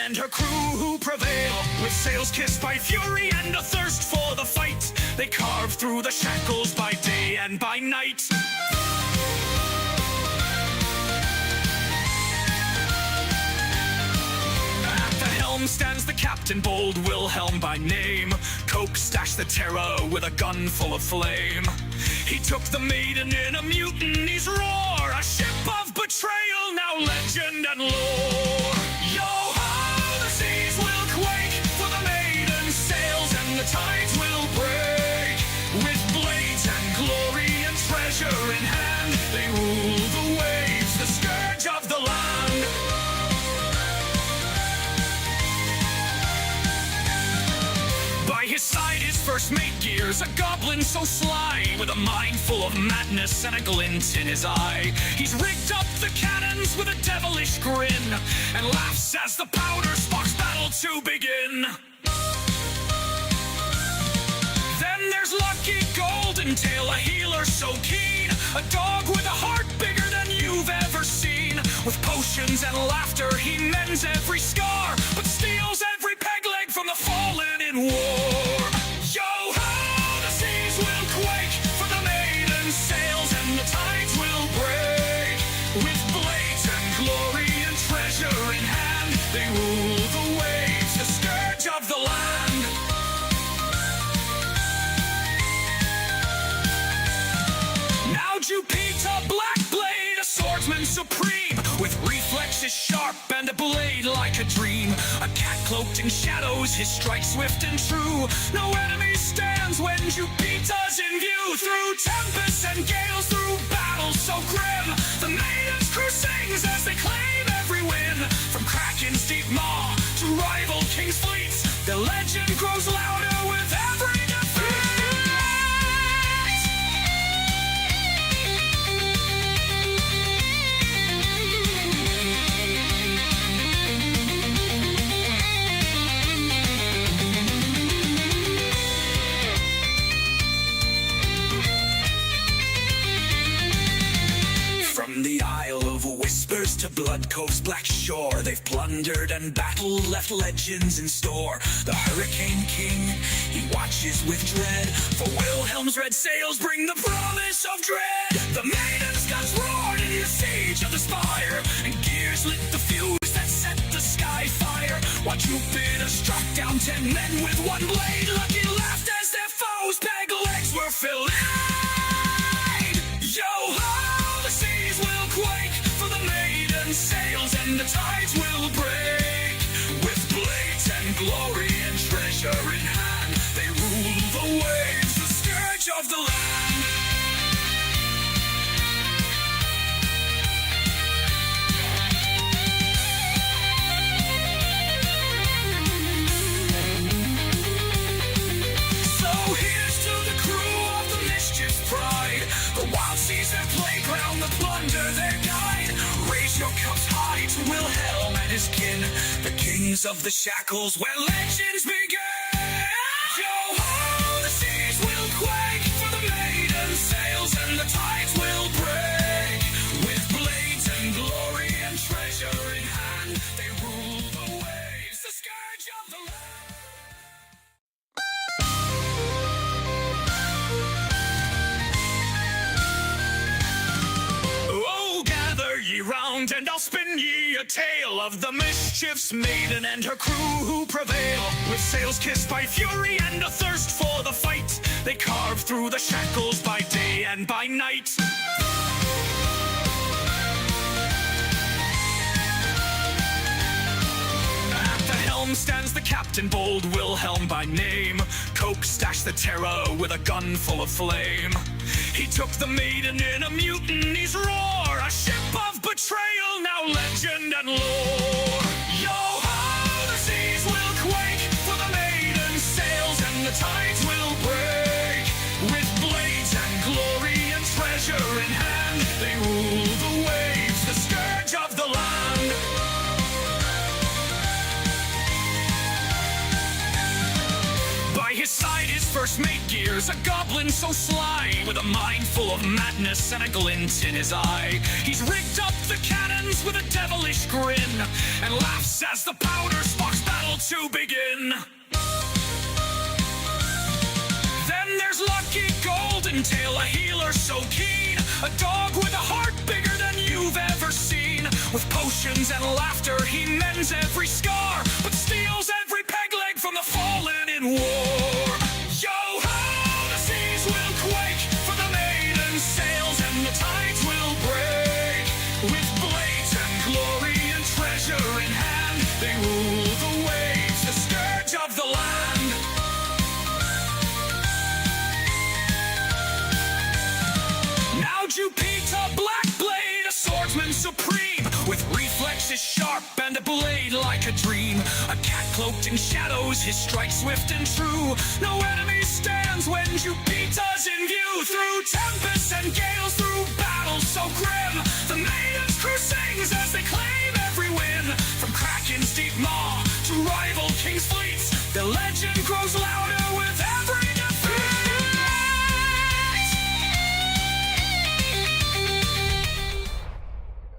and her crew who prevail. With sails kissed by fury and a thirst for the fight, they carve through the shackles by day and by night. Stands the captain, bold Wilhelm by name. Cokenstache the terror with a gun full of flame. He took the maiden in a mutiny's roar, a ship of betrayal, now legend and lore. Yo-ho, the seas will quake, for the maiden sails and the tides will break. With blades and glory and treasure in hand, they rule the waves, the scourge of the land. His side, his first mate gears, a goblin so sly, with a mind full of madness and a glint in his eye. He's rigged up the cannons with a devilish grin, and laughs as the powder sparks battle to begin. Then there's Lucky Goldentail, a healer so keen, a dog with a heart bigger than you've ever seen. With potions and laughter he mends every scar, but steals every peg leg from the fallen in war. Yo-ho, the seas will quake, for the maiden sails and the tides will break. With blades and glory and treasure in hand, they rule the waves, the scourge of the land. Now Jupiter Blackblade, a swordsman supreme, with reflexes sharp and a blade like a dream. A cat cloaked in shadows, his strike swift and true. No enemy stands when Jupiter's in view. Through tempests and gales, through battles so grim, the maiden's crew sings as they claim every win. From Kraken's deep maw to rival king's fleets, the legend grows louder with every defeat. From the Isle of Whispers to Blood Cove's black shore, they've plundered and battled, left legends in store. The Hurricane King, he watches with dread, for Wilhelm's red sails bring the promise of dread. The maiden's guns roared in the siege of the spire, and gears lit the fuse that set the sky fire. While Jupiter struck down 10 men with one blade, Lucky laughed as their foes' peg legs were filled. Yo-ho, the seas will quake, for the maiden sails and the tides will break. With blades and glory and treasure in hand, they rule the waves, the scourge of the land. So here's to the crew of the Mischief's pride, the wild seas their playground, the plunder their guide. Raise your cups high to Wilhelm and his kin, the kings of the shackles where legends begin. Yo-ho, the seas will quake, for the maiden sails and the tides will break. With blades and glory and treasure in hand, they rule the waves, the scourge of the land. Round and I'll spin ye a tale of the Mischief's maiden and her crew who prevail. With sails kissed by fury and a thirst for the fight, they carve through the shackles by day and by night. At the helm stands the captain, bold Wilhelm by name. Cokenstache the terror with a gun full of flame. He took the maiden in a mutiny's roar, a ship of betrayal, now legend and lore. Yo-ho, the seas will quake, for the maiden sails and the tides will break. With blades and glory and treasure in hand, they rule the waves, the scourge of the land. By his side, his first mate gears, a goblin so sly, with a mind full of madness and a glint in his eye. He's rigged up the cannon ends with a devilish grin and laughs as the powder sparks battle to begin. Then there's Lucky Golden Tail, a healer so keen, a dog with a heart bigger than you've ever seen. With potions and laughter, he mends every scar, but steals every peg leg from the fallen in war. Yo-ho, the seas will quake for the maiden sails, and the tides will break. With blades and glory and treasure in hand, they rule the waves, the scourge of the land. Now Jupiter Blackblade, a swordsman supreme, with reflexes sharp and a blade like a dream. A cat cloaked in shadows, his strike swift and true. No enemy stands when Jupiter's in view. Through tempests and gales, through battles so grim, the maiden's crew sings as they claim every win. From Kraken's deep maw to rival king's fleets, the legend grows louder with every defeat.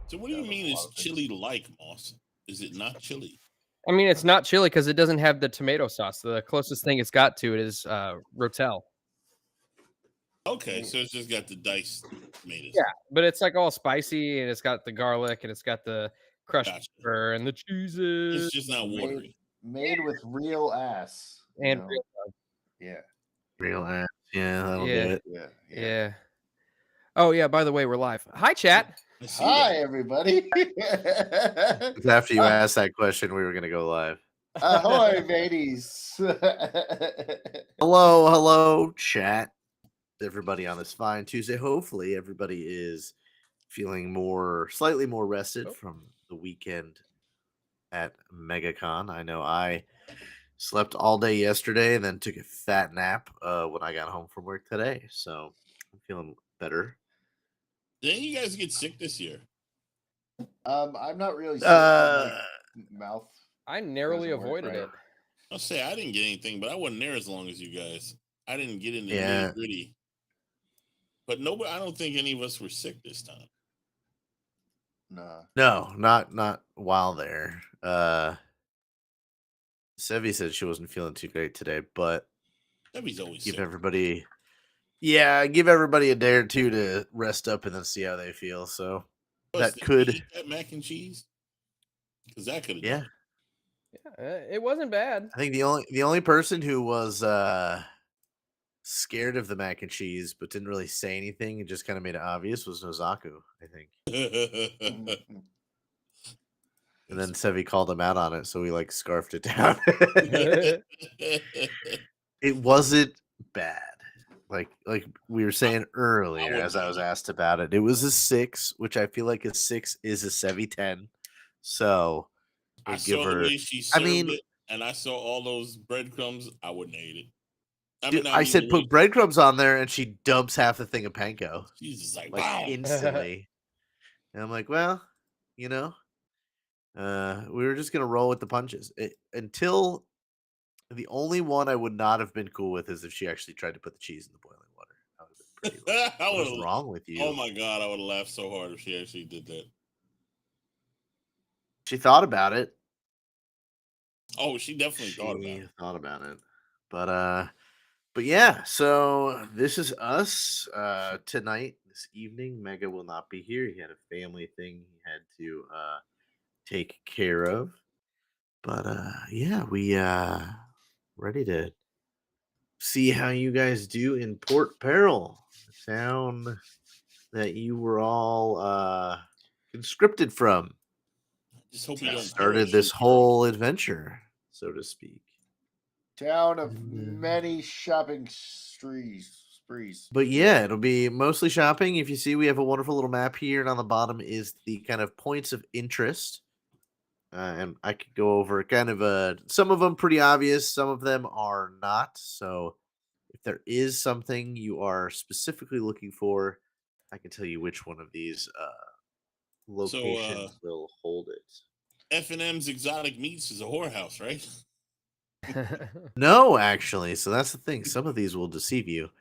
So what do you mean it's chili-like, Moss? Is it not chili? I mean, it's not chili because it doesn't have the tomato sauce. The closest thing it's got to it is rotel. Okay, so it's just got the diced tomatoes. Yeah, but it's like all spicy, and it's got the garlic, and it's got the crushed Gotcha. pepper and the cheeses. It's just not watery. Made with real ass. And real love. Yeah. Real ass. Yeah, that'll Yeah. do it. Yeah. Oh, yeah, by the way, we're live. Hi, chat. Hi, everybody. It's after you asked that question, we were going to go live. Ahoy, mateys. Hello, chat. Everybody on this fine Tuesday. Hopefully, everybody is feeling slightly more rested from the weekend at MegaCon. I know I slept all day yesterday and then took a fat nap when I got home from work today. So I'm feeling better. Didn't you guys get sick this year? I'm not really sick on my mouth. I narrowly Doesn't work avoided right. it. I'll say I didn't get anything, but I wasn't there as long as you guys. I didn't get into Yeah. nitty-gritty. But nobody, I don't think any of us were sick this time. No. No, not while there. Sevi said she wasn't feeling too great today, but Debbie's always give sick. everybody a day or two to rest up and then see how they feel. So Plus, that did could you eat that mac and cheese, because that could have yeah. It wasn't bad. I think the only person who was scared of the mac and cheese but didn't really say anything and just kind of made it obvious was Nozaku, I think. And then Sevi called him out on it, so we like scarfed it down. It wasn't bad. Like we were saying earlier, as I was asked about it, it was a 6, which I feel like a 6 is a Sevi 10. So I give saw her. the way she served it, and I saw all those breadcrumbs. I wouldn't have ate it. Dude, I said put breadcrumbs on there, and she dumps half the thing of panko. She's just like Like instantly. And I'm like, well, we were just gonna roll with the punches until the only one I would not have been cool with is if she actually tried to put the cheese in the boiling water. That would have been pretty rough. What's wrong with you? Oh my god, I would have laughed so hard if she actually did that. She thought about it. Oh, she definitely thought about it. But yeah, so this is us tonight, this evening. Mega will not be here. He had a family thing he had to take care of. But yeah, we ready to see how you guys do in Port Peril, the town that you were all conscripted from. Just hope you don't started this whole adventure, so to speak. Town of many shopping sprees. But yeah, it'll be mostly shopping. If you see, we have a wonderful little map here, and on the bottom is the kind of points of interest. And I could go over kind of some of them pretty obvious, some of them are not. So if there is something you are specifically looking for, I can tell you which one of these locations will hold it. F&M's Exotic Meats is a whorehouse, right? No, actually. So that's the thing. Some of these will deceive you.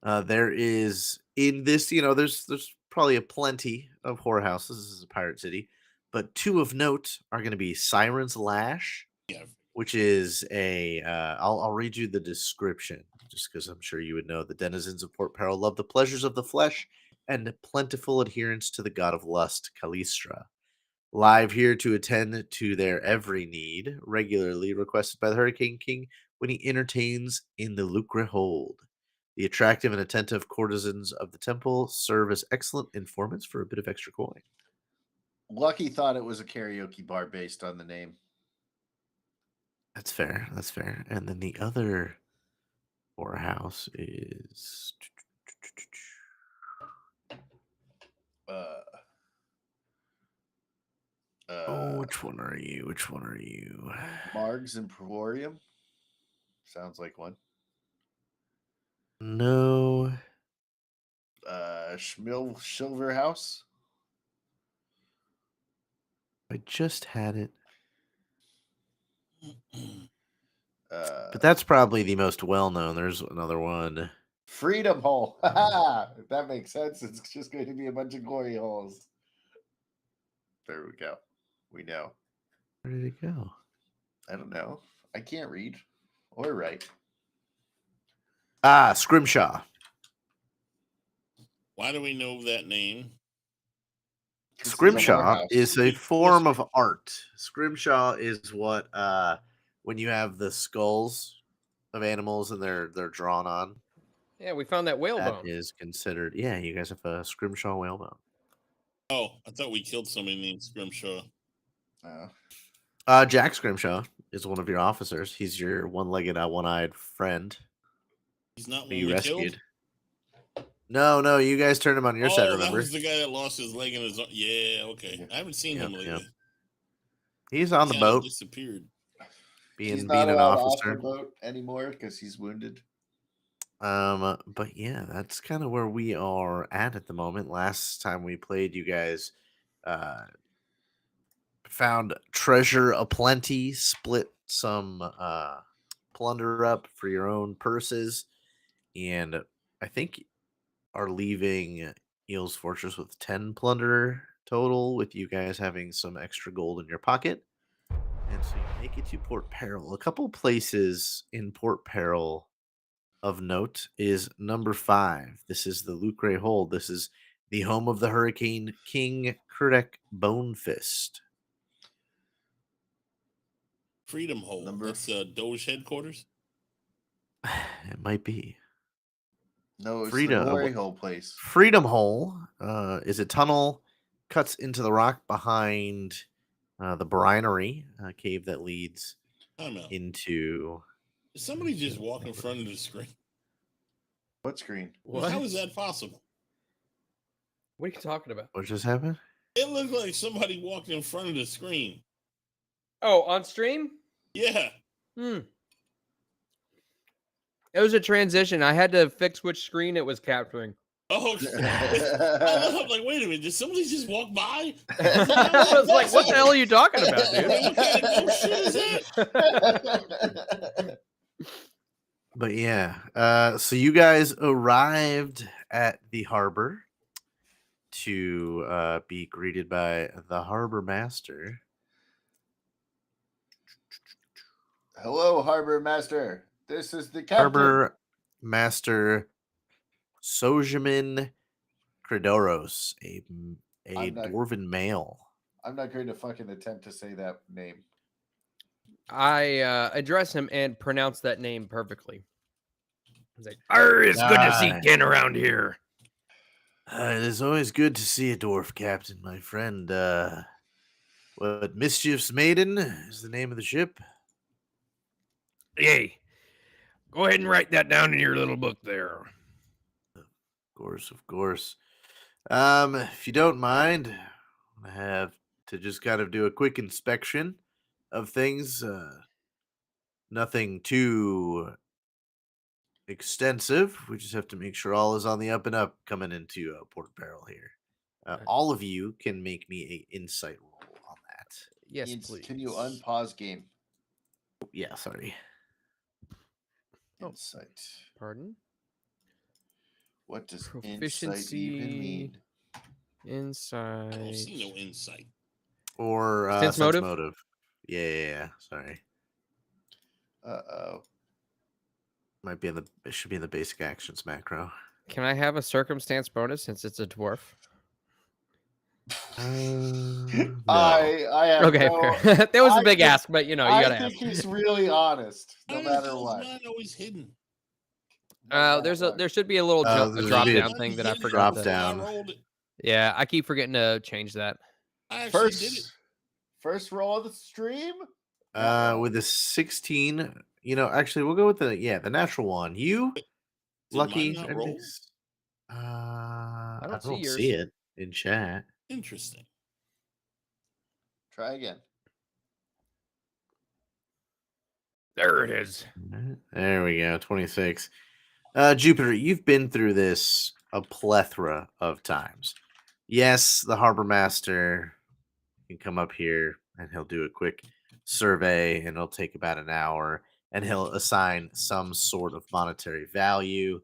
There is in this, there's probably a plenty of whorehouses. This is a pirate city. but two of note are going to be Siren's Lash, Yeah. which is a. I'll read you the description just because I'm sure you would know. The denizens of Port Peril love the pleasures of the flesh and plentiful adherence to the god of lust, Kalistra. Live here to attend to their every need, regularly requested by the Hurricane King when he entertains in the Lucre Hold. The attractive and attentive courtesans of the temple serve as excellent informants for a bit of extra coin. Lucky thought it was a karaoke bar based on the name. That's fair. That's fair. And then the other whorehouse is which one are you? Which one are you? Margs Emporium. Sounds like one. No. Schmil Silver House. I just had it. But that's probably the most well known. There's another one. Freedom Hole. That makes sense. It's just going to be a bunch of glory holes. There we go. We know. Where did it go? I don't know. I can't read or write. Scrimshaw. Why do we know that name? Scrimshaw is a form of art. Scrimshaw is what when you have the skulls of animals and they're drawn on. Yeah, we found that whale That bone. is considered. Yeah, you guys have a Scrimshaw whalebone. Oh, I thought we killed somebody named Scrimshaw. Jack Scrimshaw is one of your officers. He's your one-legged, one-eyed friend. He's not who one you we rescued. killed? No, you guys turned him on your side, Oh, that remember? was the guy that lost his leg in his. Yeah, okay. I haven't seen him lately. Yep. He's on the Kinda boat, disappeared. He's being not an allowed officer. off the boat anymore because he's wounded. But yeah, that's kind of where we are at the moment. Last time we played, you guys found treasure aplenty, split some plunder up for your own purses, and I think are leaving Eel's Fortress with 10 plunder total, with you guys having some extra gold in your pocket. And so you make it to Port Peril. A couple places in Port Peril of note is number 5. This is the Lucre Hold. This is the home of the Hurricane King Kurdek Bonefist. Freedom Hole. That's Doge headquarters. It might be. No, it's Freedom- the glory hole place. Freedom Hole is a tunnel cuts into the rock behind the Brinery cave that leads into. Did somebody just walk in front of the screen? What screen? What? How is that possible? What are you talking about? What just happened? It looked like somebody walked in front of the screen. Oh, on stream? Yeah. It was a transition. I had to fix which screen it was capturing. Oh, I'm like, wait a minute. Did somebody just walk by? I was like, what the hell are you talking about, dude? What kind of dumb shit is that? But yeah, so you guys arrived at the harbor to be greeted by the harbor master. Hello, harbor master. This is the captain. Harbor master Sojamin Kredoros, a dwarven male. I'm not going to fucking attempt to say that name. I address him and pronounce that name perfectly. He's like, "Arr, it's good to see Ken around here." It is always good to see a dwarf captain, my friend. What Mischief's Maiden is the name of the ship? Yay. Go ahead and write that down in your little book there. Of course. If you don't mind, I have to just kind of do a quick inspection of things. Nothing too extensive. We just have to make sure all is on the up and up coming into Port Peril here. All of you can make me an insight roll on that. Yes, please. Can you unpause game? Yeah, sorry. Insight. Pardon? What does insight Proficiency. even mean? I Insight. don't see no insight. Or Sense motive? motive. Yeah. Sorry. Uh-oh. Might be in the. It should be in the basic actions macro. Can I have a circumstance bonus since it's a dwarf? No. I have Okay, no. fair. That was a I big think- ask, but you I gotta think ask. he's really honest, no Why the matter hell is what. mine always hidden? No matter what. There should be a little there's drop be a down thing that I Mine hidden forgot drop to. before down. I rolled it. Yeah, I keep forgetting to change that. I actually did it. First roll of the stream. With a 16, actually we'll go with the natural one. You Did lucky? mine not roll? I don't see don't yours. see it in chat. Interesting. Try again. There it is. There we go. 26. Jupiter, you've been through this a plethora of times. Yes, the harbor master can come up here and he'll do a quick survey and it'll take about an hour and he'll assign some sort of monetary value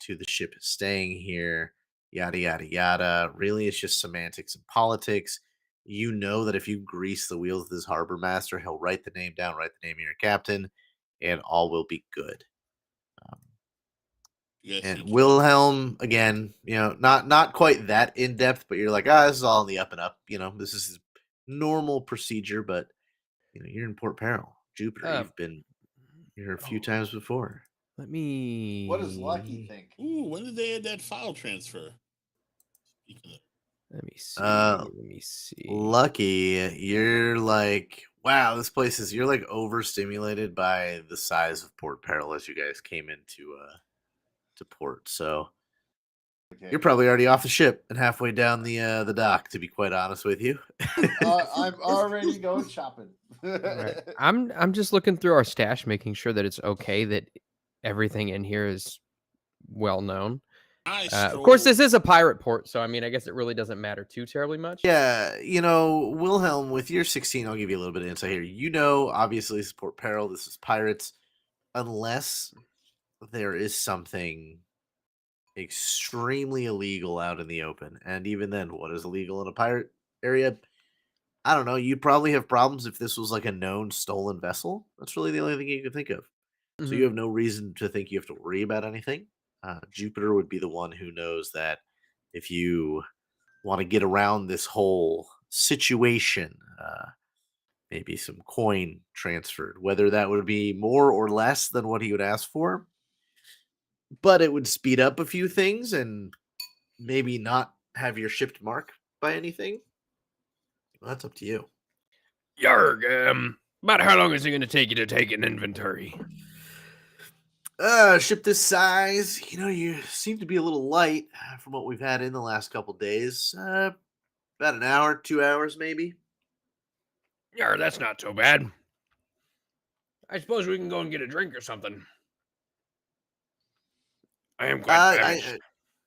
to the ship staying here, yada yada yada. Really, it's just semantics and politics. You know that if you grease the wheels of this harbor master, he'll write the name down, write the name of your captain, and all will be good. You guys And think- Wilhelm, again, not quite that in depth, but you're like, this is all in the up and up. This is normal procedure, but you're in Port Peril, Jupiter. You've been here a few times before. Let me. What does Lucky think? Ooh, when did they add that file transfer? Speaking of, Let me see. Let me see. Lucky, you're like, wow, this place is. You're like overstimulated by the size of Port Peril as you guys came into to port. So Okay. you're probably already off the ship and halfway down the dock. To be quite honest with you. I'm already going shopping. Right. I'm just looking through our stash, making sure that it's okay that everything in here is well known. Of course, this is a pirate port, so I mean, I guess it really doesn't matter too terribly much. Yeah, Wilhelm, with your 16, I'll give you a little bit of insight here. Obviously, this is Port Peril. This is pirates. Unless there is something extremely illegal out in the open. And even then, what is illegal in a pirate area? I don't know. You'd probably have problems if this was like a known stolen vessel. That's really the only thing you can think of. So Mhm. you have no reason to think you have to worry about anything. Jupiter would be the one who knows that if you want to get around this whole situation, maybe some coin transferred, whether that would be more or less than what he would ask for, but it would speed up a few things and maybe not have your ship marked by anything. Well, that's up to you. Yarg, about how long is it going to take you to take an inventory? Ship this size, you seem to be a little light from what we've had in the last couple days. About an hour, 2 hours, maybe. Yarg, that's not so bad. I suppose we can go and get a drink or something. I am quite famished.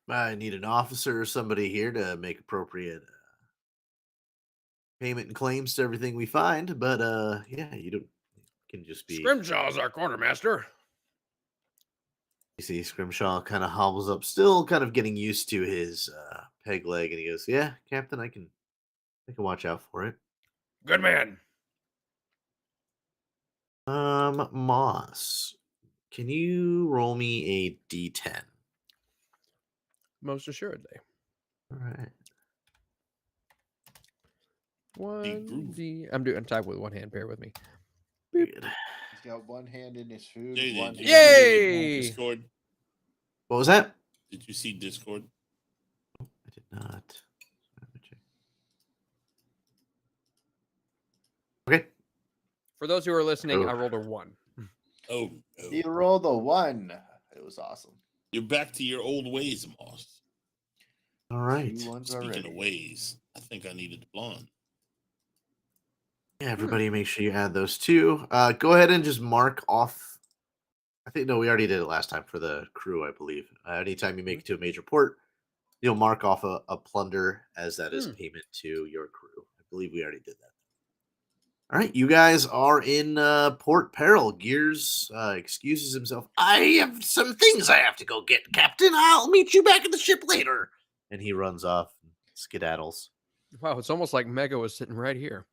I need an officer or somebody here to make appropriate payment and claims to everything we find. But yeah, you can just be. Scrimshaw's our quartermaster. You see, Scrimshaw kind of hobbles up, still kind of getting used to his peg leg, and he goes, "Yeah, Captain, I can watch out for it." Good man. Moss, can you roll me a D10? Most assuredly. All right. I'm doing type with one hand. Bear with me. Good. He's got one hand in his food. JJ, one did you hand see in Yay! Discord? What was that? Did you see Discord? I did not. Let me check. Okay. For those who are listening, Oh. I rolled a 1. Oh, He rolled a 1. It was awesome. you're back to your old ways, Moss. All right. 2 ones Speaking already. of ways, I think I needed a blonde. Yeah, everybody make sure you add those two. Go ahead and just mark off. I think, no, we already did it last time for the crew, I believe. Anytime you make it to a major port, you'll mark off a plunder as that is payment to your crew. I believe we already did that. All right, you guys are in Port Peril. Gears excuses himself. I have some things I have to go get, Captain. I'll meet you back at the ship later. And he runs off and skedaddles. Wow, it's almost like Mega was sitting right here.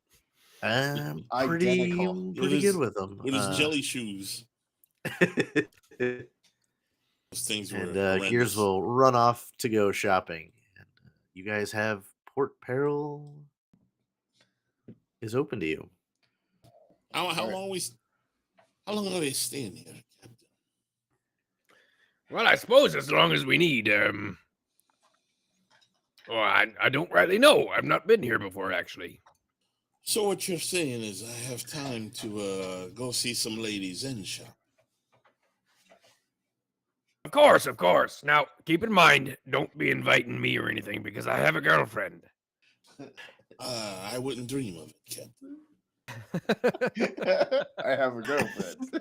I'm Identical. pretty good with them. With his jelly shoes. Those things were and horrendous. Gears will run off to go shopping. And you guys have Port Peril is open to you. How long are they staying here, Captain? Well, I suppose as long as we need. Well, I don't really know. I've not been here before, actually. So what you're saying is I have time to go see some ladies and shop. Of course, of course. Now, keep in mind, don't be inviting me or anything because I have a girlfriend. I wouldn't dream of it, Captain. I have a girlfriend.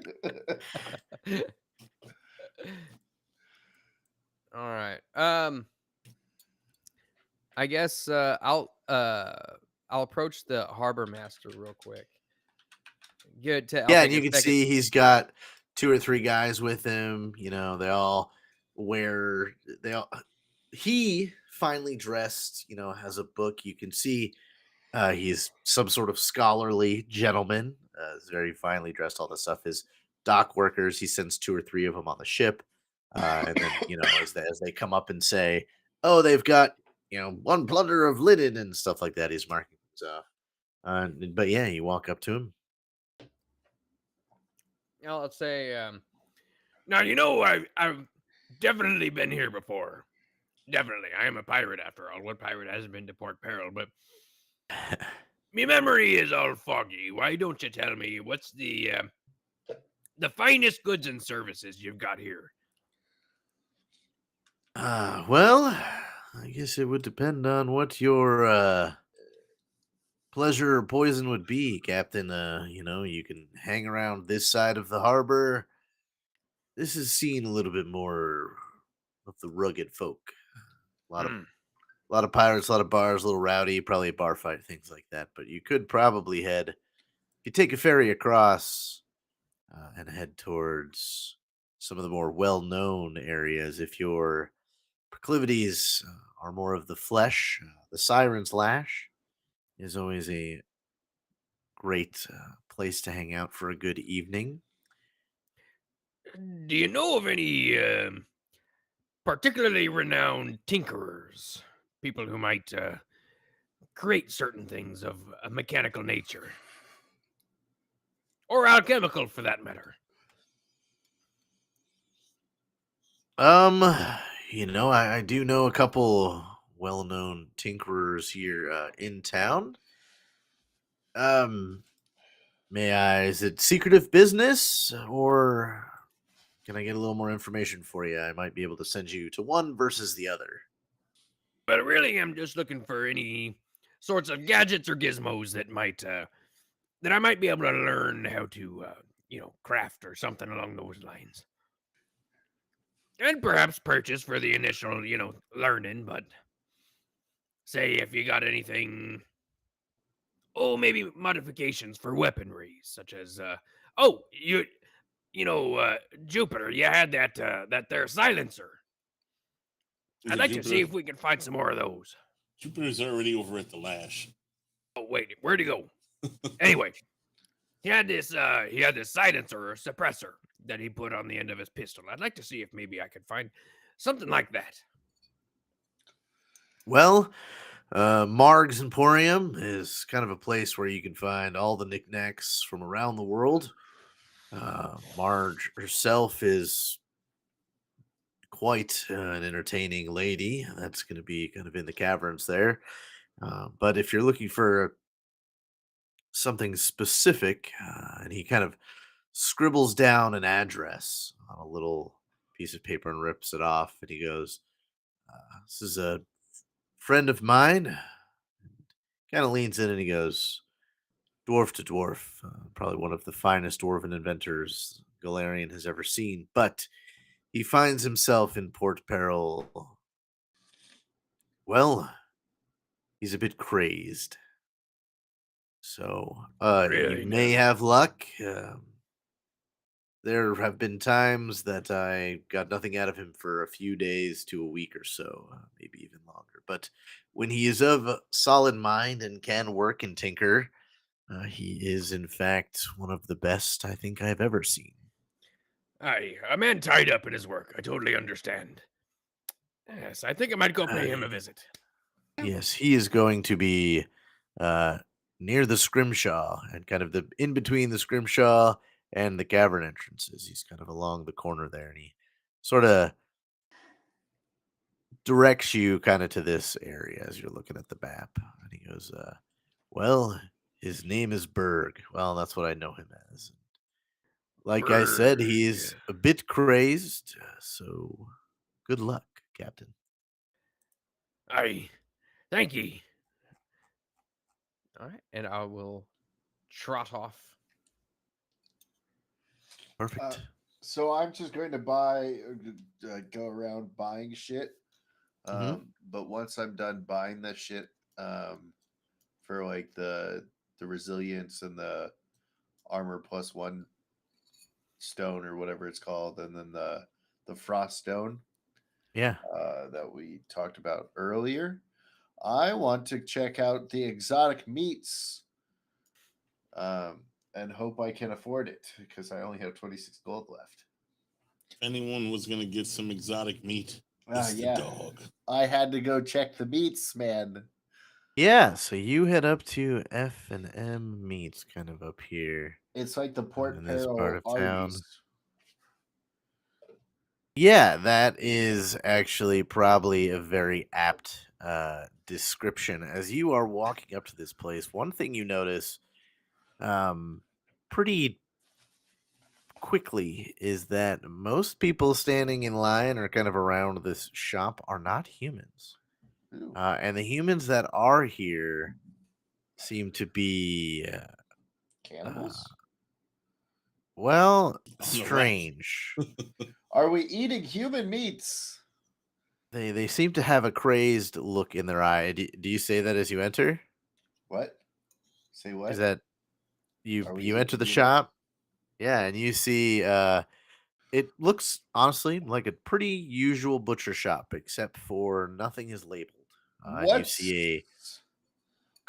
All right. I guess I'll approach the harbor master real quick. And you can see he's got 2 or 3 guys with him. You know, he finely dressed, you know, has a book. You can see he's some sort of scholarly gentleman. He's very finely dressed, all this stuff. His dock workers, he sends 2 or 3 of them on the ship. And then, you know, as they come up and say, oh, they've got, you know, 1 plunder of linen and stuff like that, he's marking things off. But yeah, you walk up to him. Let's say, now, you know, I've definitely been here before. Definitely. I am a pirate after all. What pirate hasn't been to Port Peril? But my memory is all foggy. Why don't you tell me what's the finest goods and services you've got here? Well, I guess it would depend on what your pleasure or poison would be, Captain. You know, you can hang around this side of the harbor. This is seen a little bit more of the rugged folk. A lot of pirates, a lot of bars, a little rowdy, probably a bar fight, things like that. But you could probably if you take a ferry across and head towards some of the more well-known areas. If your proclivities are more of the flesh, the Siren's Lash is always a great place to hang out for a good evening. Do you know of any particularly renowned tinkerers? People who might create certain things of a mechanical nature. Or alchemical, for that matter. You know, I do know a couple well-known tinkerers here in town. Is it secretive business, or can I get a little more information for you? I might be able to send you to one versus the other. But really, I'm just looking for any sorts of gadgets or gizmos that I might be able to learn how to, craft or something along those lines. And perhaps purchase for the initial, learning, but say if you got anything, maybe modifications for weaponry, such as, Jupiter, you had that there silencer. I'd like to see if we can find some more of those. Jupiter's already over at the Lash. Oh, wait, where'd he go? Anyway, he had this silencer or suppressor that he put on the end of his pistol. I'd like to see if maybe I could find something like that. Well, Marg's Emporium is kind of a place where you can find all the knickknacks from around the world. Marge herself is quite an entertaining lady. That's going to be kind of in the caverns there. But if you're looking for something specific, and he kind of scribbles down an address on a little piece of paper and rips it off, and he goes, this is a friend of mine. Kind of leans in and he goes, dwarf to dwarf, probably one of the finest dwarven inventors Galarian has ever seen, but he finds himself in Port Peril. Well, he's a bit crazed. So, Really? you may have luck. There have been times that I got nothing out of him for a few days to a week or so, maybe even longer. But when he is of solid mind and can work and tinker, He is, in fact, one of the best I think I've ever seen. Aye, a man tied up in his work. I totally understand. Yes, I think I might go pay him a visit. Yes, he is going to be near the scrimshaw and kind of the in between the scrimshaw and the cavern entrances. He's kind of along the corner there, and he sort of directs you kind of to this area as you're looking at the map. And he goes, well, his name is Berg. Well, that's what I know him as. Like I said, he is a bit crazed, so good luck, Captain. Aye, thank ye. All right, and I will trot off. Perfect. So I'm just going to go around buying shit. But once I'm done buying that shit, for like the resilience and the armor +1 stone or whatever it's called, and then the frost stone, Yeah. that we talked about earlier, I want to check out the exotic meats. And hope I can afford it because I only have 26 gold left. If anyone was gonna get some exotic meat, it's the dog. I had to go check the meats, man. Yeah, so you head up to F&M Meats, kind of up here. It's like the Port in this part of Peril town. Arby's. Yeah, that is actually probably a very apt description. As you are walking up to this place, one thing you notice pretty quickly is that most people standing in line or kind of around this shop are not humans. And the humans that are here seem to be Cannibals? well, the strange. Are we eating human meats? They seem to have a crazed look in their eye. Do you say that as you enter? What? Say what? Is that Are you we enter the eating shop? Yeah, and you see it looks honestly like a pretty usual butcher shop, except for nothing is labeled. And you see a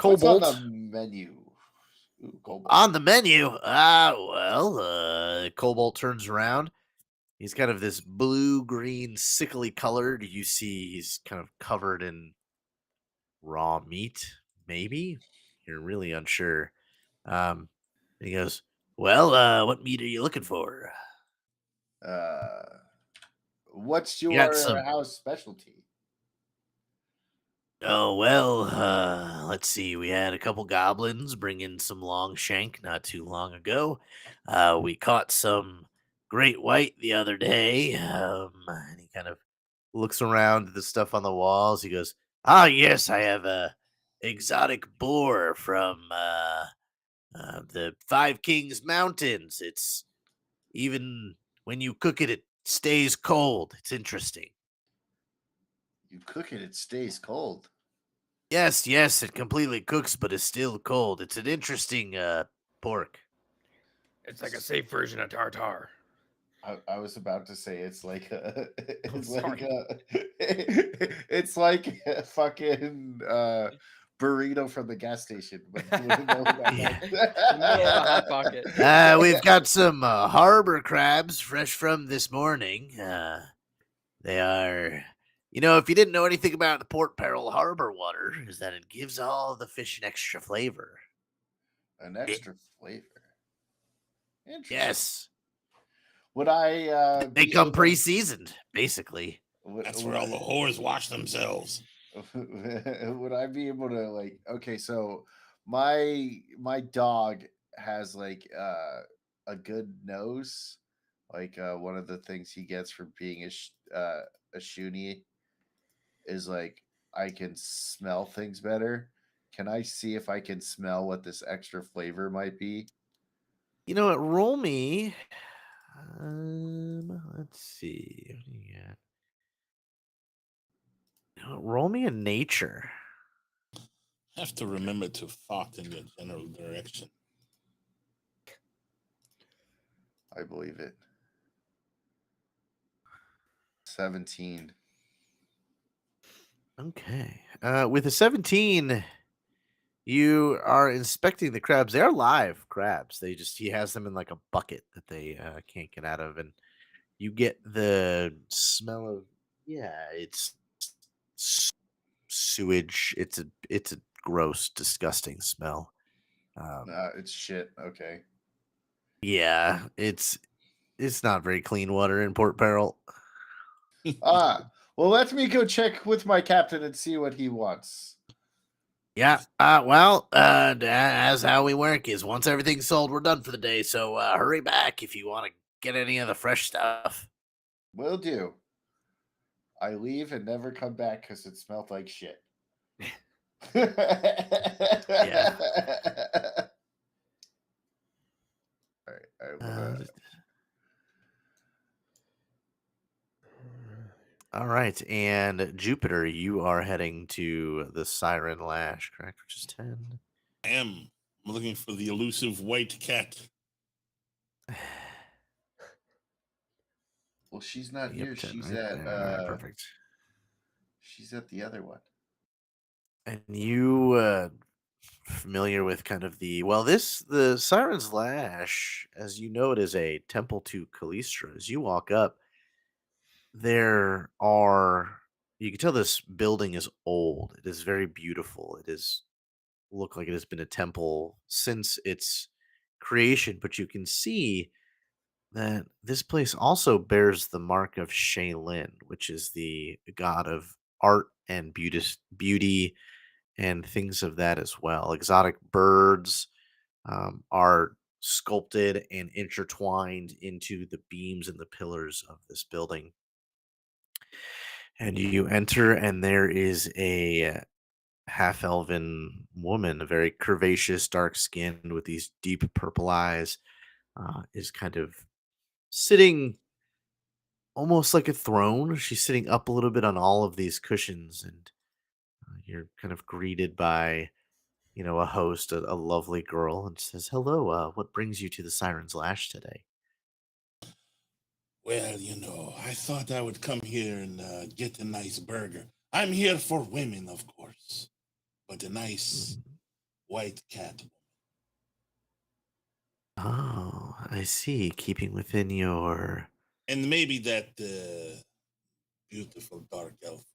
What's on kobold the menu? Ooh, kobold. on the menu. Kobold turns around. He's kind of this blue-green, sickly colored. You see he's kind of covered in raw meat, maybe? You're really unsure. And he goes, well, what meat are you looking for? What's You got your some. house specialty? Oh, well, let's see. We had a couple goblins bring in some long shank not too long ago. We caught some great white the other day. And he kind of looks around at the stuff on the walls. He goes, yes, I have a exotic boar from the Five Kings Mountains. It's even when you cook it, it stays cold. It's interesting. You cook it stays cold. Yes, it completely cooks, but it's still cold. It's an interesting pork. It's like a safe version of tartar. I was about to say it's like a sorry. it's like a fucking burrito from the gas station. But Yeah. Middle of the hot pocket. We've got some harbor crabs fresh from this morning. They are, if you didn't know anything about the Port Peril harbor water, is that it gives all the fish an extra flavor. An extra flavor. Interesting. Yes. Would I? They come pre-seasoned, basically. That's where all the whores wash themselves. Would I be able to Okay, so my dog has a good nose. One of the things he gets from being a shoonie is I can smell things better. Can I see if I can smell what this extra flavor might be? You know what? Roll me. Let's see. What do you got? Roll me a nature. Have to remember to fart in the general direction. I believe it. 17. Okay. With a 17, You are inspecting the crabs. They are live crabs. He has them in like a bucket that they can't get out of, and you get the smell of it's sewage. It's a gross, disgusting smell. It's shit. Okay. Yeah, it's not very clean water in Port Peril. Well, let me go check with my captain and see what he wants. Yeah. Well, as how we work is once everything's sold, we're done for the day. So hurry back if you want to get any of the fresh stuff. Will do. I leave and never come back because it smelled like shit. Yeah. All right. All right, and Jupiter, you are heading to the Siren Lash, correct? Which is 10. I am. I'm looking for the elusive white cat. Well, she's not Yep, here. 10 She's right at there. All right, perfect. She's at the other one. And you familiar with kind of the Siren's Lash, as you know, it is a temple to Callistra. As you walk up, you can tell this building is old. It is very beautiful. Look like it has been a temple since its creation, but you can see that this place also bears the mark of Shaylin, which is the god of art and beauty and things of that as well. Exotic birds are sculpted and intertwined into the beams and the pillars of this building. And you enter, and there is a half elven woman, very curvaceous, dark skinned with these deep purple eyes, is kind of sitting almost like a throne. She's sitting up a little bit on all of these cushions, and you're kind of greeted by, a host, a lovely girl, and says, "Hello, what brings you to the Siren's Lash today?" Well, I thought I would come here and get a nice burger. I'm here for women, of course, but a nice white cat. Oh, I see. Keeping within your. And maybe that beautiful dark elf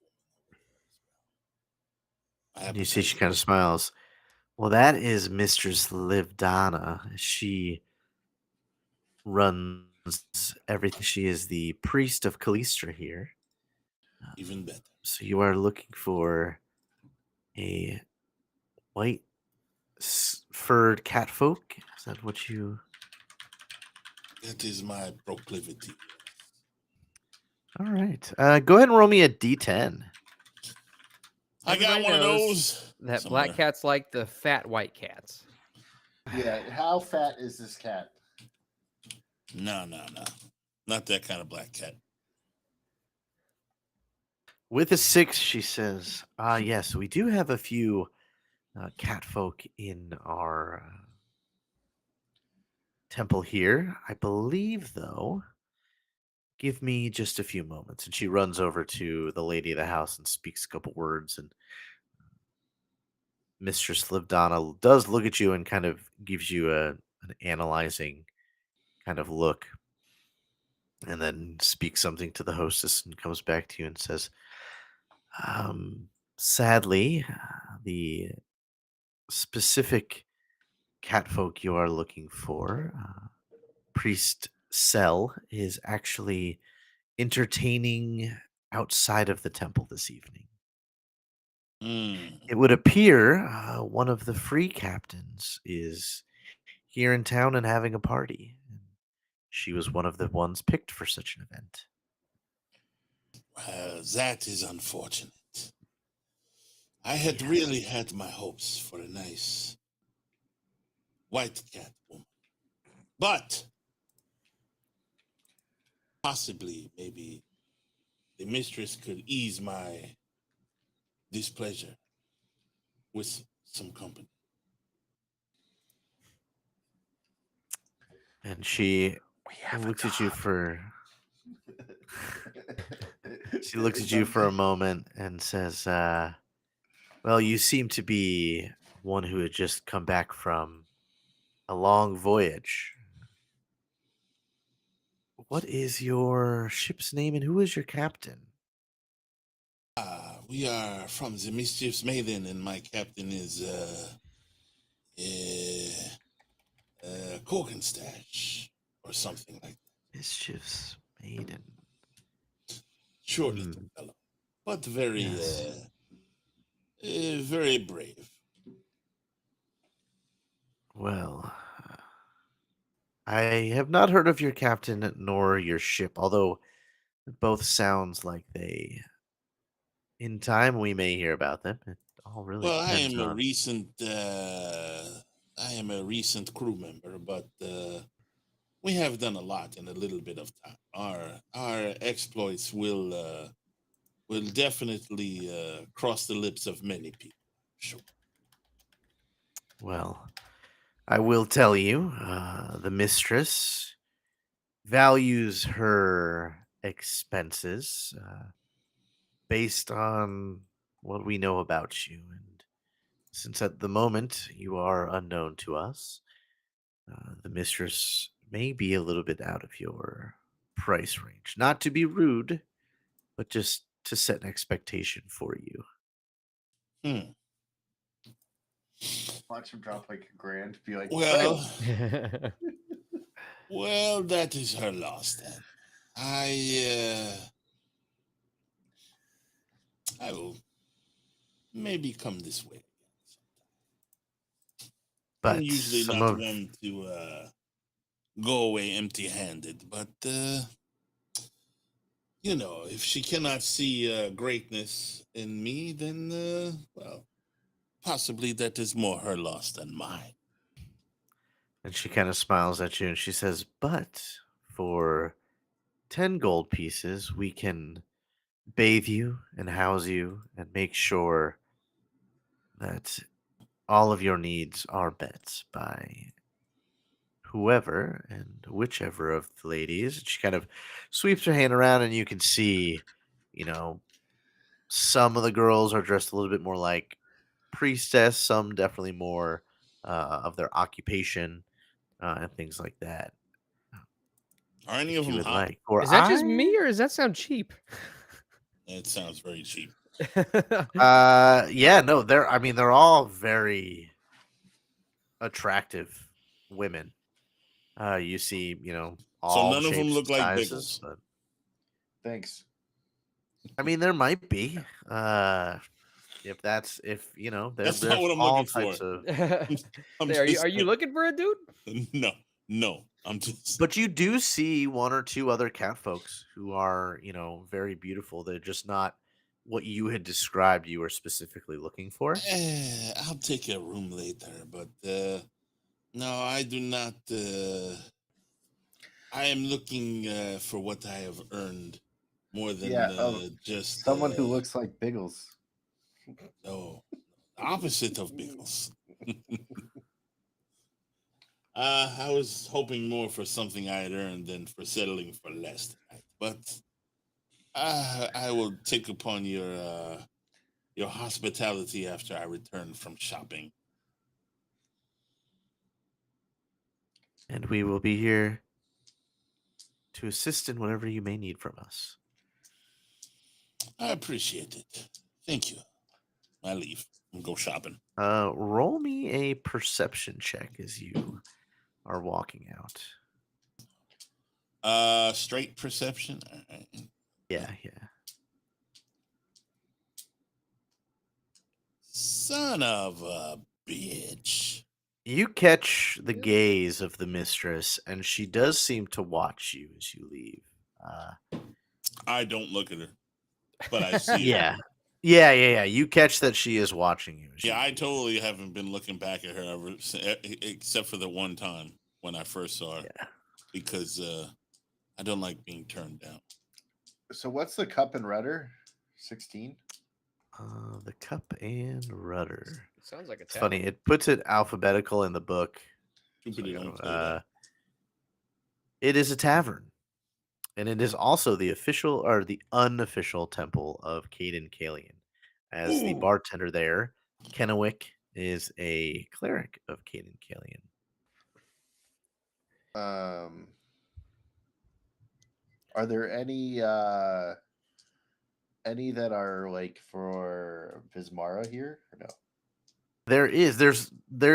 woman. You see, she kind of smiles. Well, that is Mistress Livdana. She runs everything. She is the priest of Callistra here. Even better. So you are looking for a white furred catfolk? Is that what you... That is my proclivity. All right. Go ahead and roll me a d10. I got one of those. That somewhere. black cats like the fat white cats. Yeah, how fat is this cat? No. Not that kind of black cat. With a 6, she says, yes, we do have a few catfolk in our temple here. I believe, though, give me just a few moments. And she runs over to the lady of the house and speaks a couple words. And Mistress Livdana does look at you and kind of gives you an analyzing kind of look. And then speaks something to the hostess and comes back to you and says, sadly, the specific catfolk you are looking for, Priest Cell, is actually entertaining outside of the temple this evening. It would appear one of the free captains is here in town and having a party. She was one of the ones picked for such an event. That is unfortunate. I had really had my hopes for a nice white cat woman. But possibly, maybe the mistress could ease my displeasure with some company. And she looks at you for... She looks at you for a moment and says, well, you seem to be one who had just come back from a long voyage. What is your ship's name and who is your captain? We are from the Mischief's Maiden, and my captain is Cokenstache or something like that. Mischief's Maiden. Short little fellow, but very, Yes. very brave. Well, I have not heard of your captain nor your ship, although both sounds like they, in time, we may hear about them. It all really Well, depends on. I am a recent crew member, but we have done a lot in a little bit of time. Our exploits will definitely cross the lips of many people. Sure. Well, I will tell you, the mistress values her expenses based on what we know about you. And since at the moment you are unknown to us, the mistress may be a little bit out of your price range. Not to be rude, but just to set an expectation for you. Hmm. Watch him drop like $1,000. Be like, Well, "Hey." well, that is her loss then. I will maybe come this way again. I'm But usually some not of one to go away empty-handed, but if she cannot see greatness in me, then well, possibly that is more her loss than mine. and she kind of smiles at you and she says, "But for 10 gold pieces, we can bathe you and house you and make sure that all of your needs are met by whoever and whichever of the ladies." She kind of sweeps her hand around, and you can see, you know, some of the girls are dressed a little bit more like priestess, some definitely more of their occupation and things like that. Are any of If you them would hot? like, or Is that just me, or does that sound cheap? It sounds very cheap. yeah, no, they're. I mean, they're all very attractive women. You see, So all none of them shapes look and like sizes, Biggles. but Thanks. I mean, there might be. If that's if That's not there's what I'm all looking for. types of. I'm Say, are just you looking for a dude? no. I'm just But you do see one or two other cat folks who are, very beautiful. They're just not what you had described you were specifically looking for. I'll take a room later, but no, I do not. I am looking for what I have earned more than Yeah, just someone who looks like Biggles. no opposite of Biggles. I was hoping more for something I had earned than for settling for less tonight. But I will take upon your hospitality after I return from shopping. And we will be here to assist in whatever you may need from us. I appreciate it. Thank you. I leave and go shopping. Roll me a perception check as you are walking out. Straight perception. Yeah. Son of a bitch. You catch the gaze of the mistress, and she does seem to watch you as you leave. I don't look at her, but I see her. Yeah. You catch that she is watching you. Yeah, I totally haven't been looking back at her ever, except for the one time when I first saw her, because I don't like being turned down. So what's the cup and rudder? 16? The cup and rudder. Sounds like It's funny. It puts it alphabetical in the book. It is a tavern, and it is also the official or the unofficial temple of Caden Kalian, as the bartender there, Kennewick, is a cleric of Caden Kalian. Are there any that are like for Vismara here or no? There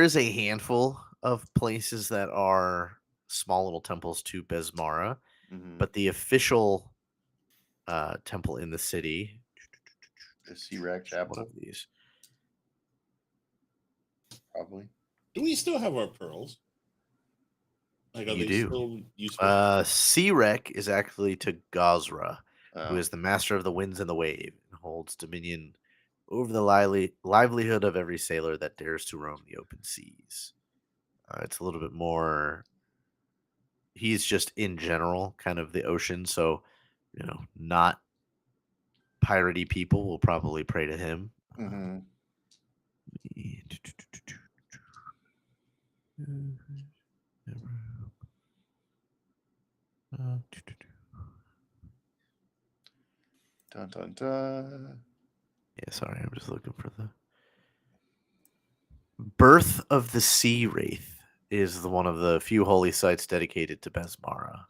is a handful of places that are small little temples to Besmara, but the official temple in the city, the Searack Chapel. One of these. Probably. Do we still have our pearls? Like, are You they do. still useful? Searek is actually to Gazra, who is the master of the winds and the wave, and holds dominion over the livelihood of every sailor that dares to roam the open seas. It's a little bit more. He's just in general kind of the ocean, so not piratey people will probably pray to him. Dun, dun, dun. Yeah, sorry, I'm just looking for the Birth of the Sea Wraith is one of the few holy sites dedicated to Besmara.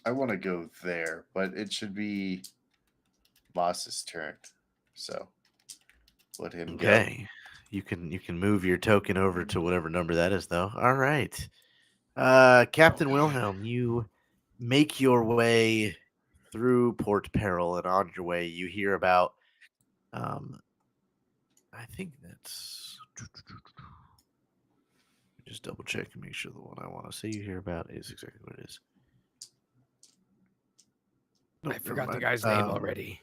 I want to go there, but it should be Moss's turn. So let him go. Okay. You can move your token over to whatever number that is, though. All right. Captain Wilhelm, you make your way through Port Peril, and on your way you hear about I think that's just double check and make sure the one I want to say you hear about is exactly what it is. I forgot the guy's name already.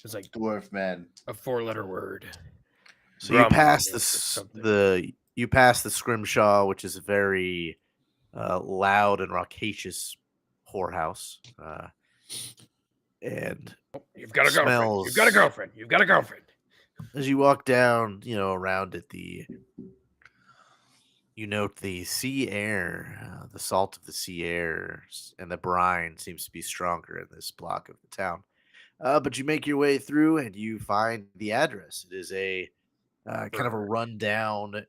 It's like Dwarf Man. A 4-letter word. So you pass you pass the Scrimshaw, which is a very loud and raucous whorehouse. And you've got a girlfriend. You've got a girlfriend. You've got a girlfriend. As you walk down, around it, you note the sea air, the salt of the sea air, and the brine seems to be stronger in this block of the town. But you make your way through, and you find the address. It is a kind of a rundown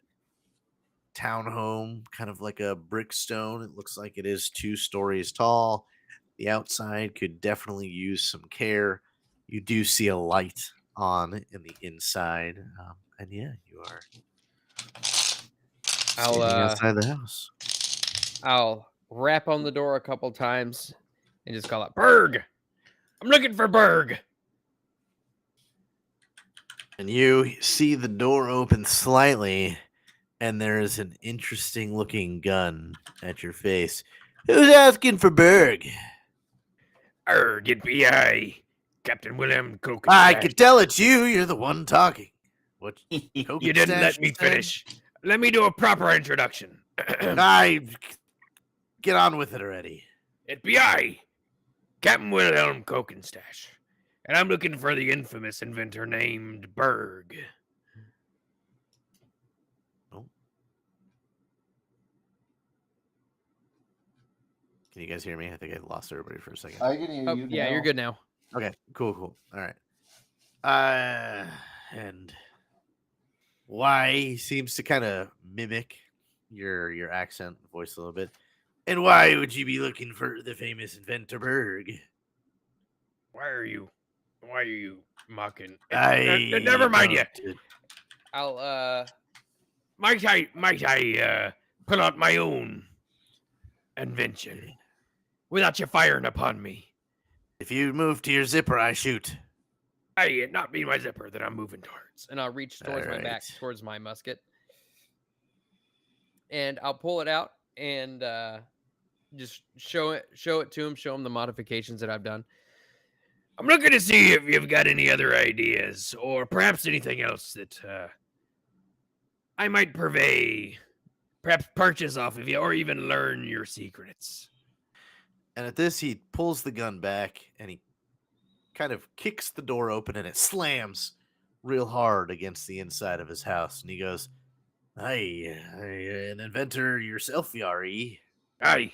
townhome, kind of like a brickstone. It looks like it is 2 stories tall. The outside could definitely use some care. You do see a light on in the inside, and yeah, you are standing outside the house. I'll rap on the door a couple times and just call it Berg. I'm looking for Berg. And you see the door open slightly, and there is an interesting looking gun at your face. Who's asking for Berg? It be I, Captain Wilhelm Cokenstache. I can tell it's you. You're the one talking. What? You didn't let me finish. Let me do a proper introduction. I get on with it already. It be I, Captain Wilhelm Cokenstache, and I'm looking for the infamous inventor named Berg. Oh. Can you guys hear me? I think I lost everybody for a second. I can hear you. Yeah, now. you're good now. Okay, cool. All right. And why he seems to kind of mimic your accent voice a little bit. And why would you be looking for the famous inventor Berg? Why are you mocking? I never mind yet. I'll Might I pull out my own invention without you firing upon me? If you move to your zipper, I shoot. It not be my zipper that I'm moving towards. And I'll reach towards my back, Alright. towards my musket. And I'll pull it out and just show it to him, show him the modifications that I've done. I'm looking to see if you've got any other ideas or perhaps anything else that I might perhaps purchase off of you or even learn your secrets. And at this, he pulls the gun back and he kind of kicks the door open and it slams real hard against the inside of his house. And he goes, Hey, an inventor yourself, Yari. Aye.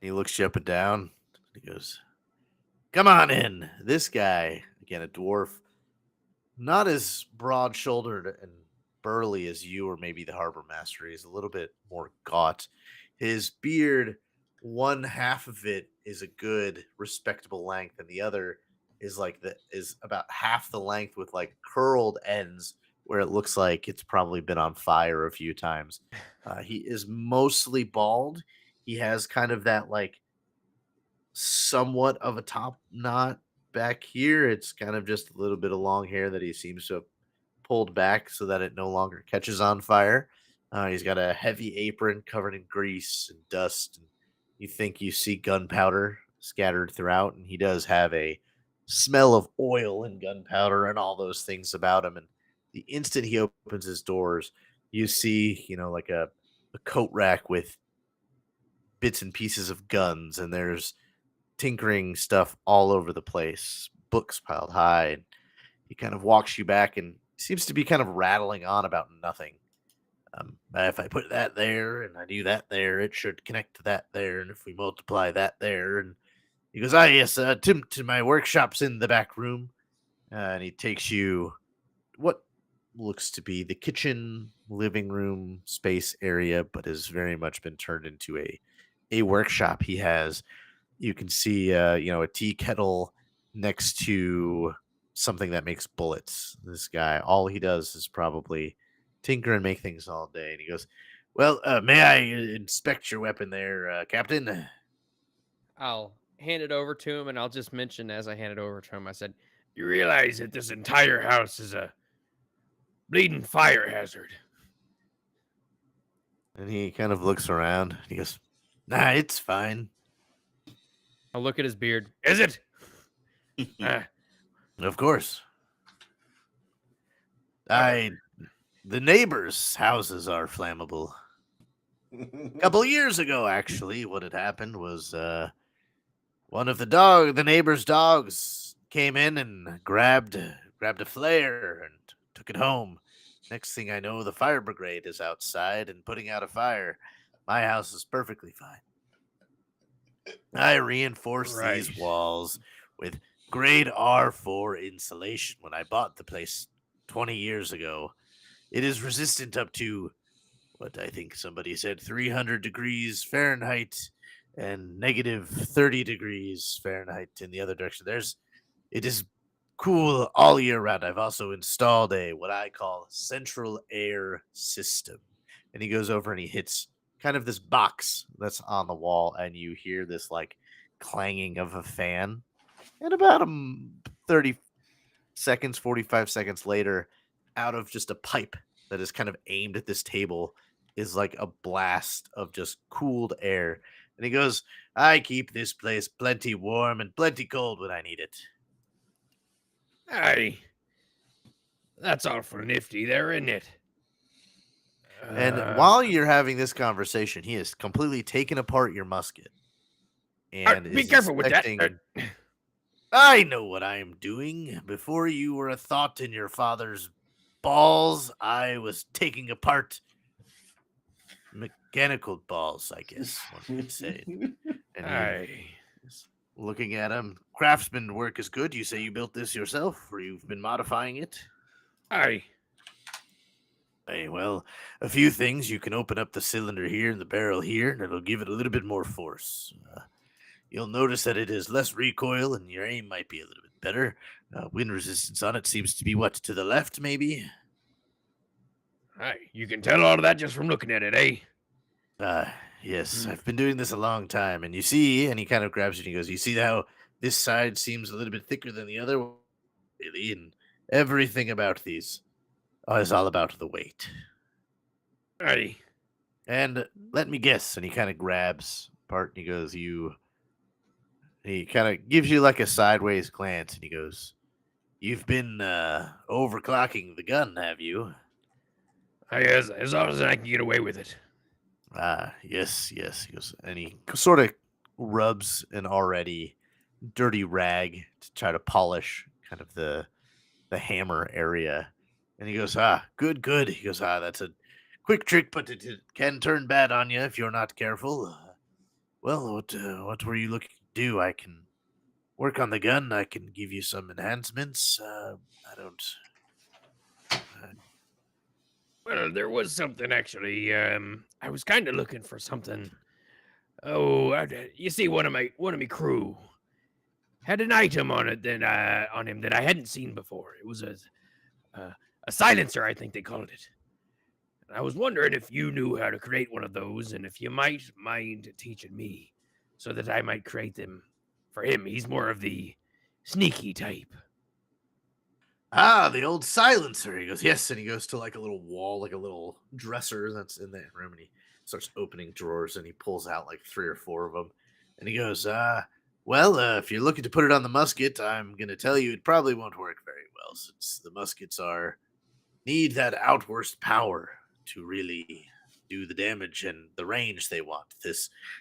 He looks you up and down. He goes, Come on in. This guy, again, a dwarf, not as broad-shouldered and burly as you or maybe the harbor master. He's a little bit more gaunt. His beard, one half of it is a good, respectable length, and the other is about half the length with like curled ends where it looks like it's probably been on fire a few times. He is mostly bald. He has kind of that like somewhat of a top knot back here. It's kind of just a little bit of long hair that he seems to have pulled back so that it no longer catches on fire. He's got a heavy apron covered in grease and dust. And you think you see gunpowder scattered throughout, and he does have a smell of oil and gunpowder and all those things about him. And the instant he opens his doors, you see, like a coat rack with bits and pieces of guns, and there's tinkering stuff all over the place, books piled high. And he kind of walks you back and seems to be kind of rattling on about nothing. If I put that there and I do that there, it should connect to that there. And if we multiply that there, and he goes, yes, to my workshop's in the back room. And he takes you what looks to be the kitchen, living room space area, but has very much been turned into a workshop. He has, you can see, a tea kettle next to something that makes bullets. This guy, all he does is probably tinker and make things all day. And he goes, well, may I inspect your weapon there, Captain? I'll hand it over to him, and I'll just mention as I hand it over to him, I said, You realize that this entire house is a bleeding fire hazard. And he kind of looks around. He goes, nah, it's fine. I'll look at his beard. Is it? Of course. The neighbors' houses are flammable. A couple years ago, actually, what had happened was one of the neighbor's dogs came in and grabbed a flare and took it home. Next thing I know, the fire brigade is outside and putting out a fire. My house is perfectly fine. I reinforced these walls with grade R4 insulation when I bought the place 20 years ago. It is resistant up to, what I think somebody said, 300 degrees Fahrenheit and negative 30 degrees Fahrenheit in the other direction. It is cool all year round. I've also installed what I call central air system. And he goes over and he hits kind of this box that's on the wall, and you hear this like clanging of a fan. And about 30 seconds, 45 seconds later, out of just a pipe that is kind of aimed at this table is like a blast of just cooled air. And he goes, I keep this place plenty warm and plenty cold when I need it. Aye. That's awful nifty there, isn't it? And while you're having this conversation, he has completely taken apart your musket. And be careful with that. I know what I am doing. Before you were a thought in your father's balls, I was taking apart mechanical balls, I guess one could say. And looking at him, craftsman work is good. You say you built this yourself, or you've been modifying it? Aye. Hey, well, a few things. You can open up the cylinder here and the barrel here, and it'll give it a little bit more force. You'll notice that it is less recoil, and your aim might be a little bit better. Wind resistance on it seems to be, to the left, maybe? Aye, you can tell all of that just from looking at it, eh? Yes, I've been doing this a long time, and you see, and he kind of grabs it and he goes, you see how this side seems a little bit thicker than the other? Really, and everything about these is all about the weight. Aye. And let me guess, and he kind of grabs part, and he goes, he kind of gives you like a sideways glance, and he goes, you've been overclocking the gun, have you? Aye, as long as I can get away with it. Yes. He goes, and he sort of rubs an already dirty rag to try to polish kind of the hammer area. And he goes, good. He goes, that's a quick trick, but it can turn bad on you if you're not careful. Well, what were you looking to do? I can work on the gun. I can give you some enhancements. I don't Well, there was something actually. I was kind of looking for something. Oh, you see, one of my crew had an item on it that on him that I hadn't seen before. It was a silencer, I think they called it. And I was wondering if you knew how to create one of those, and if you might mind teaching me, so that I might create them for him. He's more of the sneaky type. Ah, the old silencer. He goes, yes, and he goes to like a little wall, like a little dresser that's in that room, and he starts opening drawers, and he pulls out like 3 or 4 of them, and he goes, well, if you're looking to put it on the musket, I'm gonna tell you it probably won't work very well, since the muskets need that outburst power to really do the damage and the range they want.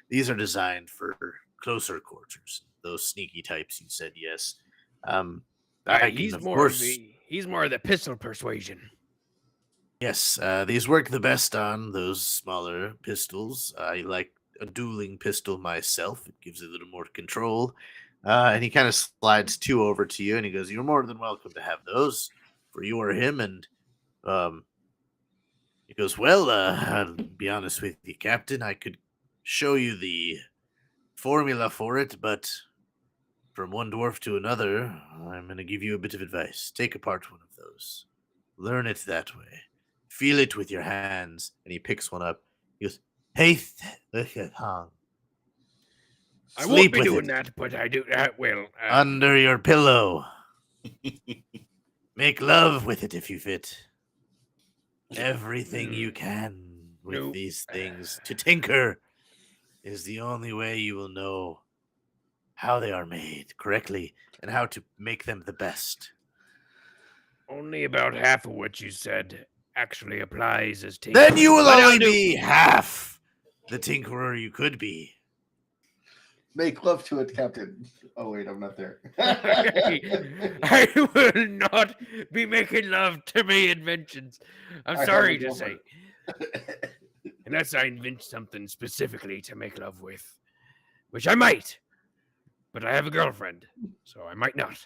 These are designed for closer quarters. Those sneaky types, you said, yes. He's more of the pistol persuasion. Yes, these work the best on those smaller pistols. I like a dueling pistol myself. It gives it a little more control. And he kind of slides 2 over to you, and he goes, you're more than welcome to have those for you or him. And he goes, well, I'll be honest with you, Captain. I could show you the formula for it, but from one dwarf to another, I'm going to give you a bit of advice. Take apart one of those. Learn it that way. Feel it with your hands. And he picks one up. He goes, hey, I won't be doing that, but I do that well. Under your pillow. Make love with it if you fit. Everything you can with these things. To tinker is the only way you will know how they are made correctly and how to make them the best. Only about half of what you said actually applies as tinker. Then you will only be half the tinkerer you could be. Make love to it, Captain. Oh, wait, I'm not there. I will not be making love to my inventions. I'm sorry to say. Unless I invent something specifically to make love with, which I might. But I have a girlfriend, so I might not.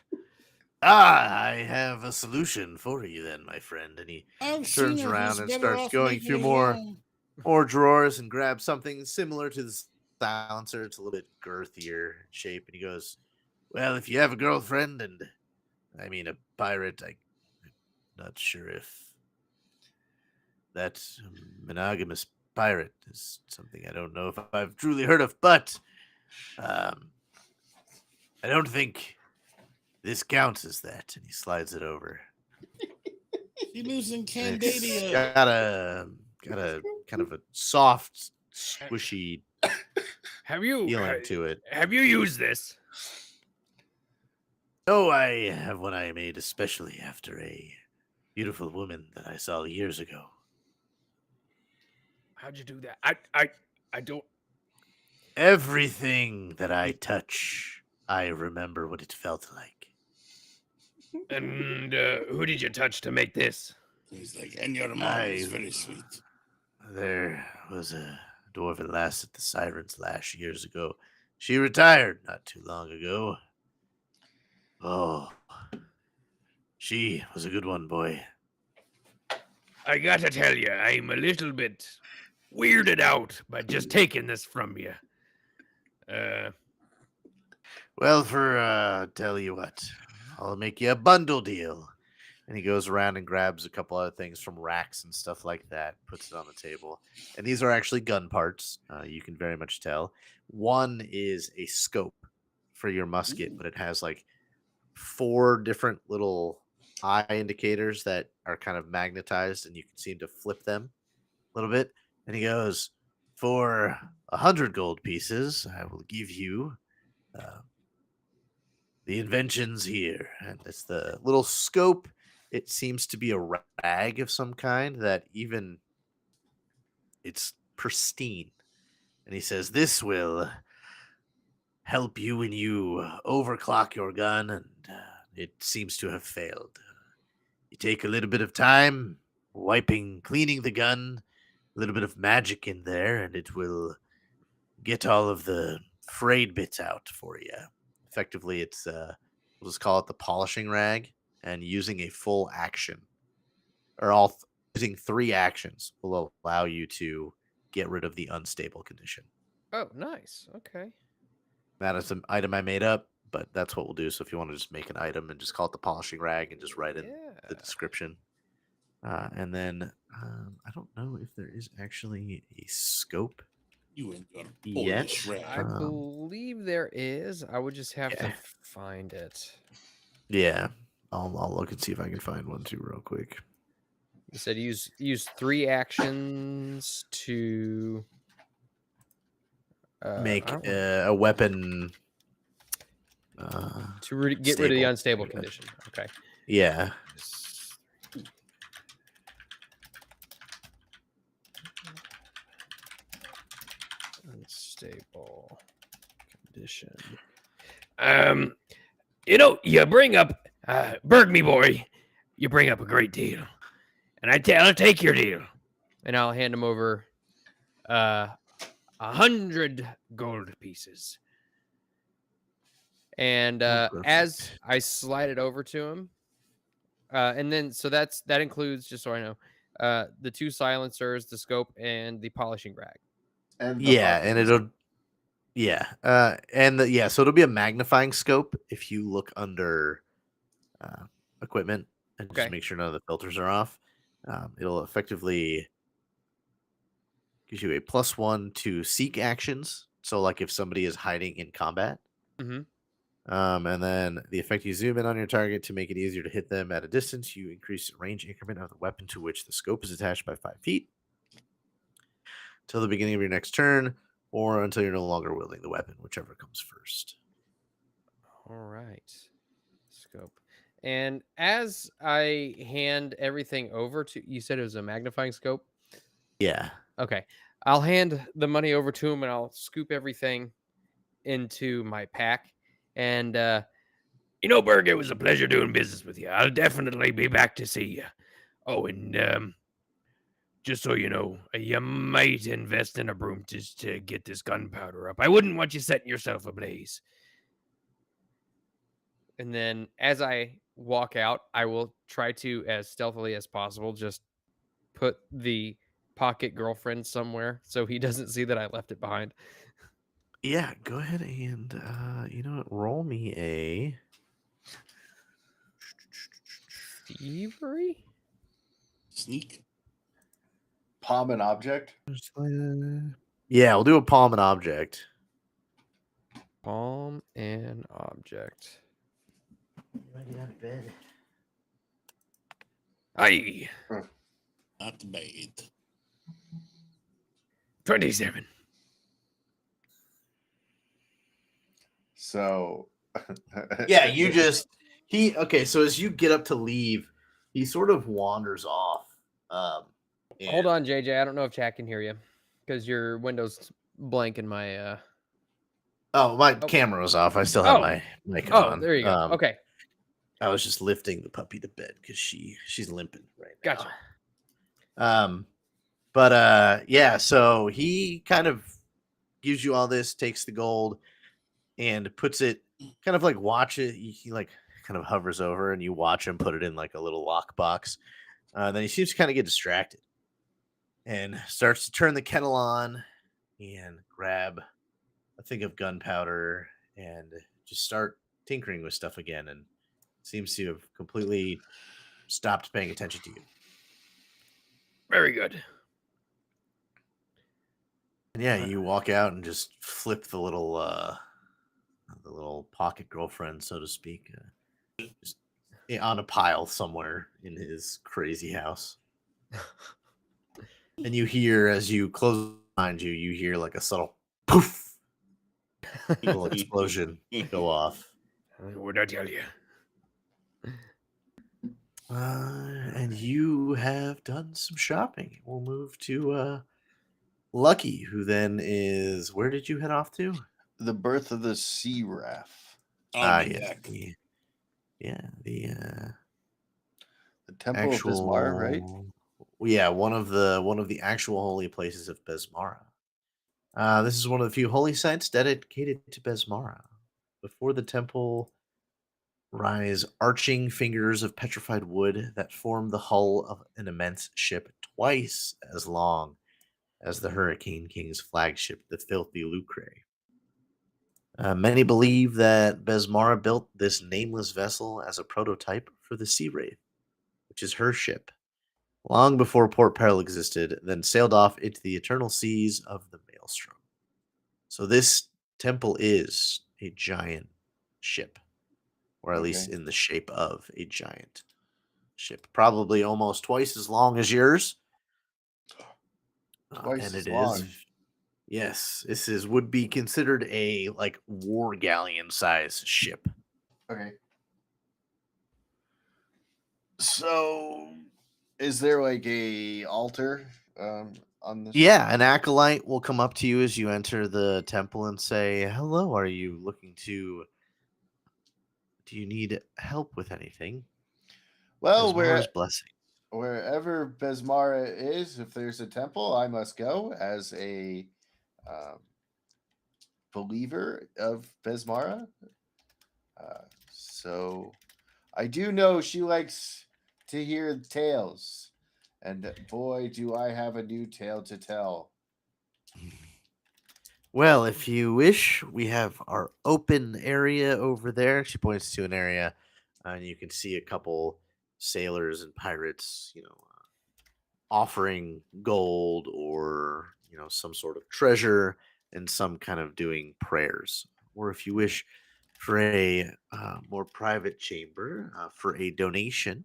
I have a solution for you then, my friend. And he turns around and starts going through more drawers and grabs something similar to the silencer. It's a little bit girthier shape. And he goes, well, if you have a girlfriend and, I mean, a pirate, I'm not sure if that monogamous pirate is something I don't know if I've truly heard of, but I don't think this counts as that. And he slides it over. He lives in Candadia. Got a kind of a soft, squishy feeling to it. Have you used this? Oh, I have one I made especially after a beautiful woman that I saw years ago. How'd you do that? I don't. Everything that I touch, I remember what it felt like. And who did you touch to make this? He's like, and your mom is very sweet. There was a dwarven lass at the Siren's Lash years ago. She retired not too long ago. Oh, she was a good one, boy. I gotta tell you, I'm a little bit weirded out by just taking this from you. Well, tell you what, I'll make you a bundle deal. And he goes around and grabs a couple other things from racks and stuff like that, puts it on the table. And these are actually gun parts. You can very much tell. One is a scope for your musket, but it has like 4 different little eye indicators that are kind of magnetized, and you can seem to flip them a little bit. And he goes, for 100 gold pieces, I will give you the inventions here. And it's the little scope. It seems to be a rag of some kind that even it's pristine. And he says, this will help you when you overclock your gun, and it seems to have failed. You take a little bit of time cleaning the gun, a little bit of magic in there, and it will get all of the frayed bits out for you. Effectively, it's we'll just call it the polishing rag, and using a full action or all using 3 actions will allow you to get rid of the unstable condition. Oh, nice. Okay. That is an item I made up, but that's what we'll do. So if you want to just make an item and just call it the polishing rag and just write in the description. And then I don't know if there is actually a scope. You ain't gonna Yet. I believe there is. I would just have to find it. Yeah. I'll look and see if I can find one too real quick. You said use 3 actions to make a weapon to get rid of the unstable condition. Okay. Yeah. Unstable condition. You bring up Berg, me boy. You bring up a great deal, and I'll take your deal, and I'll hand him over 100 gold pieces. And as I slide it over to him, and then so that includes, just so I know, the 2 silencers, the scope, and the polishing rag. And it'll so it'll be a magnifying scope if you look under equipment and just make sure none of the filters are off. It'll effectively gives you a +1 to seek actions. So like if somebody is hiding in combat. Mm-hmm. And then the effect, you zoom in on your target to make it easier to hit them at a distance. You increase the range increment of the weapon to which the scope is attached by 5 feet till the beginning of your next turn, or until you're no longer wielding the weapon, whichever comes first. All right. Scope. And as I hand everything over to, you said it was a magnifying scope? Yeah. Okay. I'll hand the money over to him and I'll scoop everything into my pack. And, Berg, it was a pleasure doing business with you. I'll definitely be back to see you. Oh, and just so you know, you might invest in a broom just to get this gunpowder up. I wouldn't want you setting yourself ablaze. And then as I walk out, I will try to, as stealthily as possible, just put the pocket girlfriend somewhere so he doesn't see that I left it behind. Yeah, go ahead and, roll me a... Thievery? Sneak? Palm and object? Yeah, we'll do a palm and object. Palm and object. Get out of bed. Aye. Not bad. 27. So yeah, so as you get up to leave, he sort of wanders off. Hold on, JJ. I don't know if chat can hear you because your window's blank in my my camera was off. I still have my mic on. Oh, there you go. Okay. I was just lifting the puppy to bed because she's limping right now. Gotcha. So he kind of gives you all this, takes the gold, and puts it kind of like he like kind of hovers over and you watch him put it in like a little lockbox. Then he seems to kind of get distracted and starts to turn the kettle on and grab a thing of gunpowder and just start tinkering with stuff again, and seems to have completely stopped paying attention to you. Very good. And yeah, you walk out and just flip the little pocket girlfriend, so to speak, just on a pile somewhere in his crazy house. And you hear, as you close behind you, you hear like a subtle poof, little explosion go off. What'd I tell you? And you have done some shopping. We'll move to Lucky, who then is... Where did you head off to? The birth of the sea raff. The temple of Besmara, right? Yeah, one of the actual holy places of Besmara. This is one of the few holy sites dedicated to Besmara. Before the temple rise arching fingers of petrified wood that form the hull of an immense ship twice as long as the Hurricane King's flagship, the Filthy Lucre. Many believe that Besmara built this nameless vessel as a prototype for the Sea Wraith, which is her ship, long before Port Peril existed, then sailed off into the eternal seas of the Maelstrom. So this temple is a giant ship, or at least in the shape of a giant ship, probably almost twice as long as yours. Twice And as it long. is, yes, would be considered a like war galleon size ship. Okay. So, is there like a altar on this? Yeah, an acolyte will come up to you as you enter the temple and say, "Hello, are you looking to? Do you need help with anything?" Well, Besmara's blessing. wherever Besmara is, if there's a temple, I must go as a believer of Besmara. So I do know she likes to hear tales, and boy, do I have a new tale to tell. Well, if you wish, we have our open area over there. She points to an area, and you can see a couple sailors and pirates, offering gold or, some sort of treasure and some kind of doing prayers. Or if you wish for a more private chamber for a donation,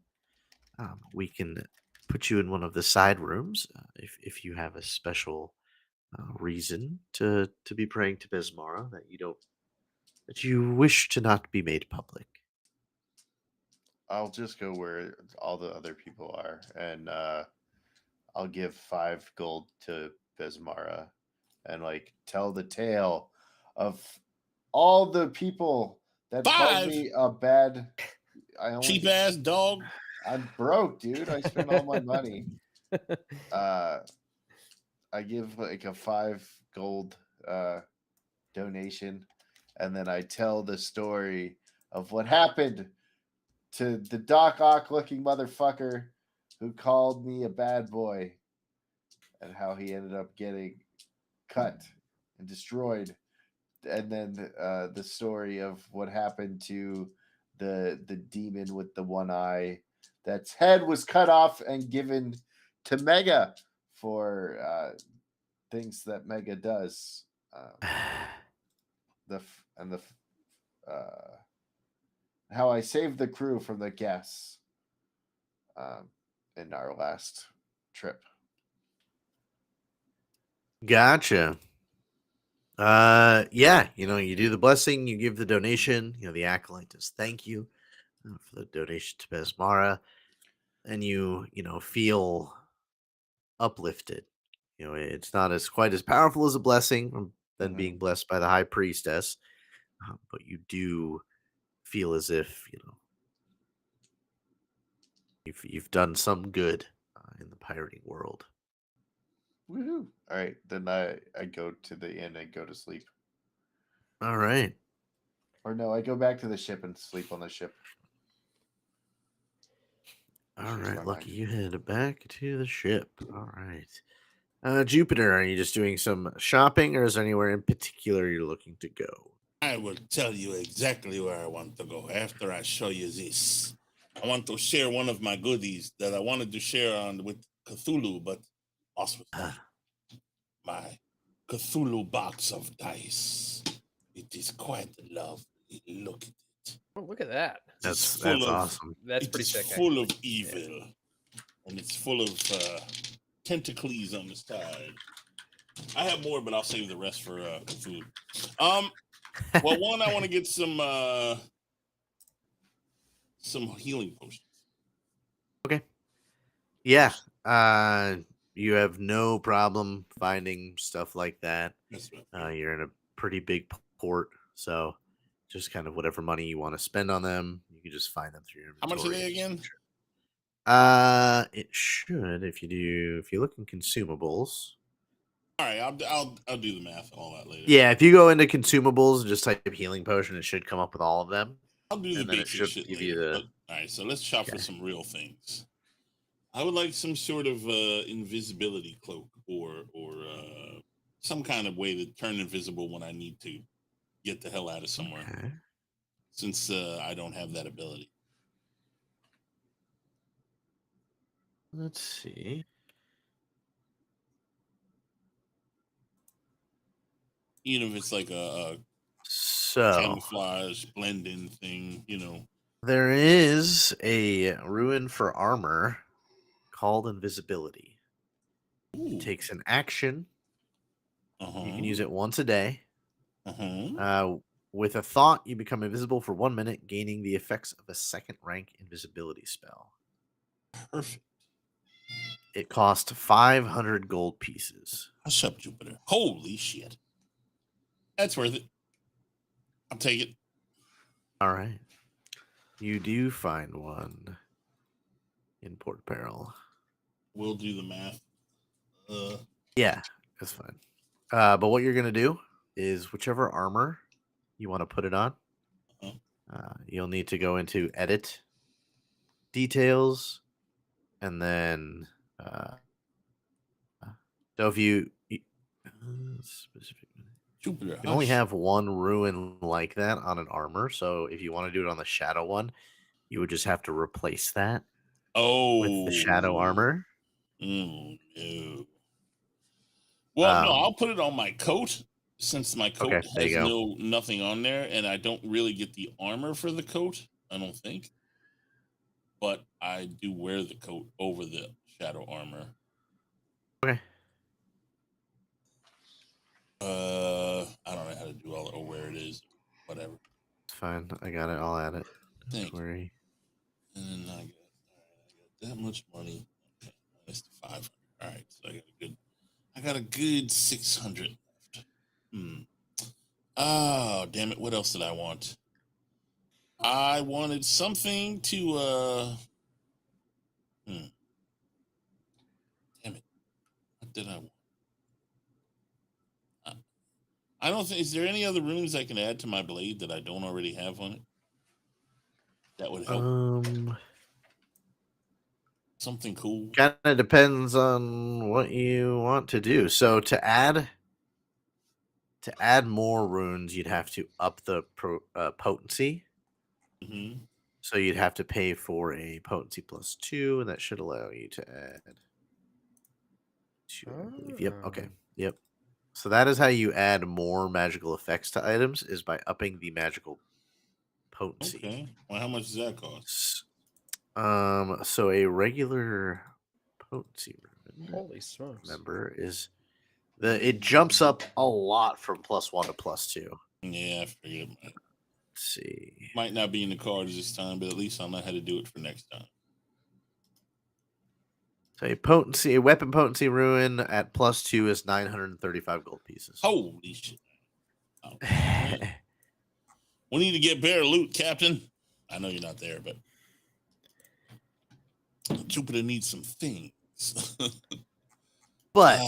we can put you in one of the side rooms if you have a special reason to be praying to Besmara that you wish to not be made public. I'll just go where all the other people are, and I'll give 5 gold to Besmara, and like tell the tale of all the people that called 5? me a bad. Cheap ass dog. I'm broke, dude. I spent all my money. I give like a 5 gold donation, and then I tell the story of what happened to the Doc Ock looking motherfucker who called me a bad boy, and how he ended up getting cut and destroyed, and then the story of what happened to the demon with the one eye that's head was cut off and given to Mega for things that Mega does. How I saved the crew from the gas in our last trip. Gotcha. Yeah, you do the blessing, you give the donation, the acolyte does thank you for the donation to Besmara, and you feel uplifted. It's not as quite as powerful as a blessing from than being blessed by the high priestess, but you do feel as if you've done some good in the pirating world. Woohoo! All right, then I go to the inn and go to sleep. All right. Or no, I go back to the ship and sleep on the ship. All right, Lucky, you head back to the ship. All right. Jupiter, are you just doing some shopping, or is there anywhere in particular you're looking to go? I will tell you exactly where I want to go after I show you this. I want to share one of my goodies that I wanted to share on with Cthulhu, but also my Cthulhu box of dice. It is quite lovely. Look at it. Oh, look at that. That's awesome. That's pretty sick. It's full of evil, and it's full of tentacles on the side. I have more, but I'll save the rest for Cthulhu. Well, one, I want to get some healing potions. Okay. Yeah. You have no problem finding stuff like that. That's right. You're in a pretty big port, so just kind of whatever money you want to spend on them, you can just find them through your inventory. How much are they again? It should if you look in consumables. All right, I'll do the math all that later. Yeah, if you go into consumables and just type healing potion, it should come up with all of them. I'll do the and then it basic should shit give later. you the. But, all right, so let's shop for Okay. some real things. I would like some sort of invisibility cloak or some kind of way to turn invisible when I need to get the hell out of somewhere. Okay. Since I don't have that ability. Let's see. Even if it's like a So camouflage blend-in thing, you know. there is a rune for armor called invisibility. Ooh. It takes an action. Uh-huh. You can use it once a day. Uh-huh. With a thought, you become invisible for 1 minute, gaining the effects of a second rank invisibility spell. Perfect. It cost 500 gold pieces. Hush up, Jupiter. Holy shit. That's worth it. I'll take it. All right. You do find one in Port Peril. We'll do the math. Yeah, that's fine. But what you're going to do is whichever armor you want to put it on, you'll need to go into edit, details, and then so if you specific, Jupiter, you can only have one rune like that on an armor. So if you want to do it on the shadow one, you would just have to replace that with the shadow armor. No. Well, no, I'll put it on my coat since my coat has nothing on there, and I don't really get the armor for the coat. I don't think, but I do wear the coat over the shadow armor. Okay. I don't know how to do all or where it is. Whatever. It's fine. I got it. I'll add it. Don't worry. And then I got that much money. Okay, minus the 500. All right, so I got a good 600 left. Oh, damn it. What else did I want? I wanted something to damn it. What did I want? I don't think, is there any other runes I can add to my blade that I don't already have on it? That would help. Something cool. Kind of depends on what you want to do. So to add more runes, you'd have to up the potency. Mm-hmm. So you'd have to pay for a potency +2, and that should allow you to add 2, I believe. Yep. Okay. Yep. So that is how you add more magical effects to items, is by upping the magical potency. Okay. Well, how much does that cost? So a regular potency rune, holy smokes, remember, is it jumps up a lot from +1 to +2. Yeah, I figured. Let's see. Might not be in the cards this time, but at least I'll know how to do it for next time. So a weapon potency rune at +2 is 935 gold pieces. Holy shit. Oh, we need to get better loot, Captain. I know you're not there, but Jupiter needs some things. But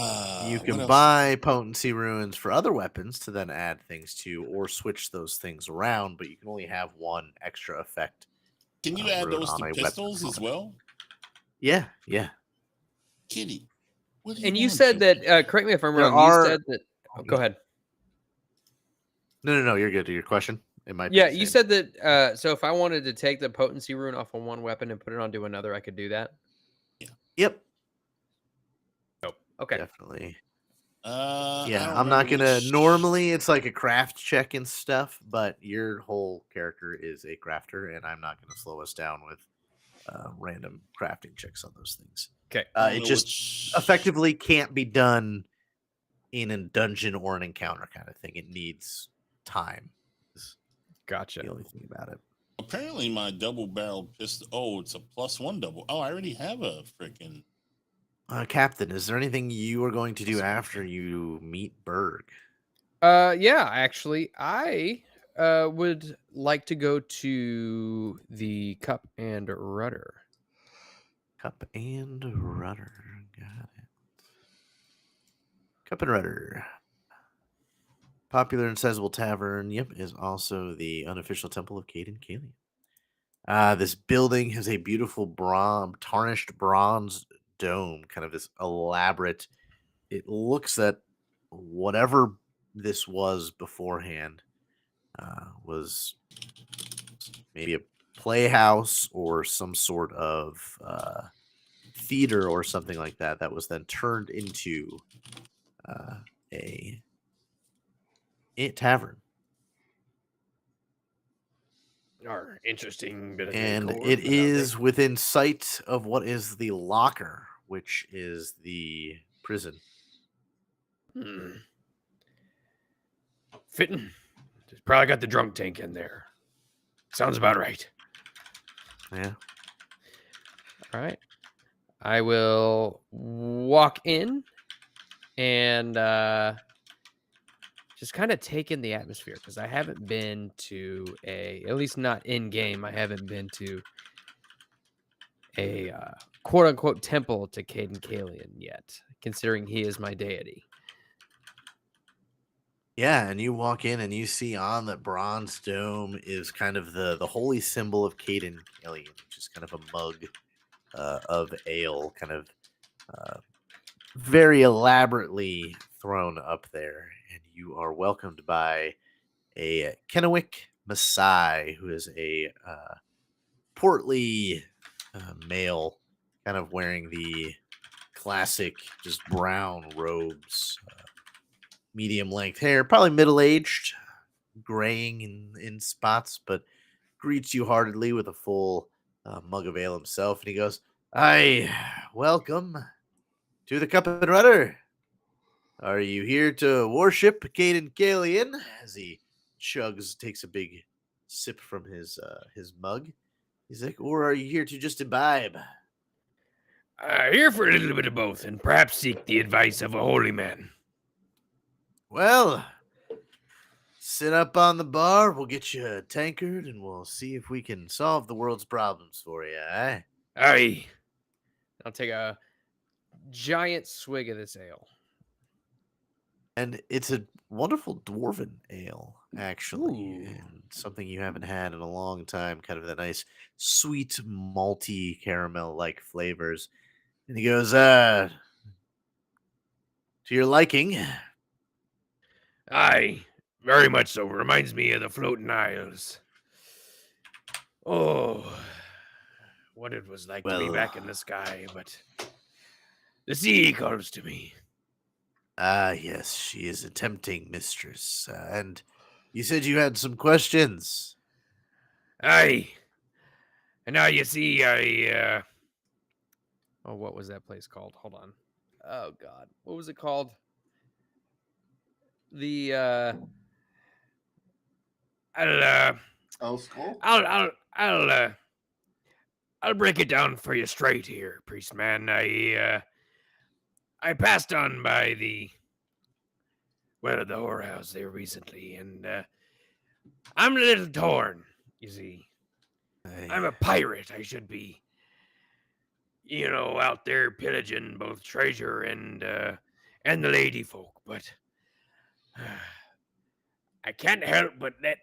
you can buy potency runes for other weapons to then add things to, or switch those things around, but you can only have one extra effect. Can you add those to pistols as well? Yeah. Kitty. And you said that, correct me if I'm wrong, you said that, go ahead. No, you're good. Your question? It might be. Yeah, you said that, so if I wanted to take the potency rune off of one weapon and put it onto another, I could do that? Yeah. Yep. Okay. Definitely. Yeah, I'm not gonna. Normally, it's like a craft check and stuff, but your whole character is a crafter, and I'm not gonna slow us down with random crafting checks on those things. Okay. It just effectively can't be done in a dungeon or an encounter kind of thing. It needs time. Gotcha. The only thing about it. Apparently, my double barrel pistol. Oh, it's a +1 double. Oh, I already have a freaking. Captain, is there anything you are going to do after you meet Berg? Yeah, actually, I would like to go to the Cup and Rudder. Cup and Rudder. Got it. Cup and Rudder. Popular and sizable tavern. Yep, is also the unofficial temple of Cade and Kalian. This building has a beautiful tarnished bronze dome, kind of this elaborate. It looks that whatever this was beforehand was maybe a playhouse or some sort of theater or something like that that was then turned into a tavern. Interesting bit of And decor, it but okay. is within sight of what is the locker, which is the prison. Fitting. Just probably got the drunk tank in there. Sounds about right. Yeah. All right. I will walk in and just kind of take in the atmosphere because I haven't been to at least not in game, I haven't been to a quote unquote temple to Caden Kalian yet, considering he is my deity. Yeah, and you walk in and you see on the bronze dome is kind of the holy symbol of Caden Kalian, which is kind of a mug of ale, kind of very elaborately thrown up there. And you are welcomed by a Kennewick Masai, who is a portly male, kind of wearing the classic just brown robes, medium length hair, probably middle aged, graying in spots, but greets you heartedly with a full mug of ale himself. And he goes, "Hi, welcome to the Cup and Rudder. Are you here to worship Caden Kalian?" As he takes a big sip from his mug. He's like, "Or are you here to just imbibe?" Here for a little bit of both, and perhaps seek the advice of a holy man. Well, sit up on the bar. We'll get you a tankard, and we'll see if we can solve the world's problems for you, eh? Aye. I'll take a giant swig of this ale. And it's a wonderful dwarven ale, actually, Ooh. and something you haven't had in a long time. Kind of the nice, sweet, malty, caramel-like flavors. And he goes, "To your liking." Aye, very much so. Reminds me of the floating isles. Oh, what it was like to be back in the sky, but the sea calls to me. Yes, she is a tempting mistress. And you said you had some questions. Aye. And now you see, Oh, what was that place called? Hold on. Oh God, what was it called? The Skull? I'll break it down for you straight here, priest man. I passed on by the whorehouse there recently, and I'm a little torn, you see. I'm a pirate. I should be, out there pillaging both treasure and the lady folk, but I can't help but let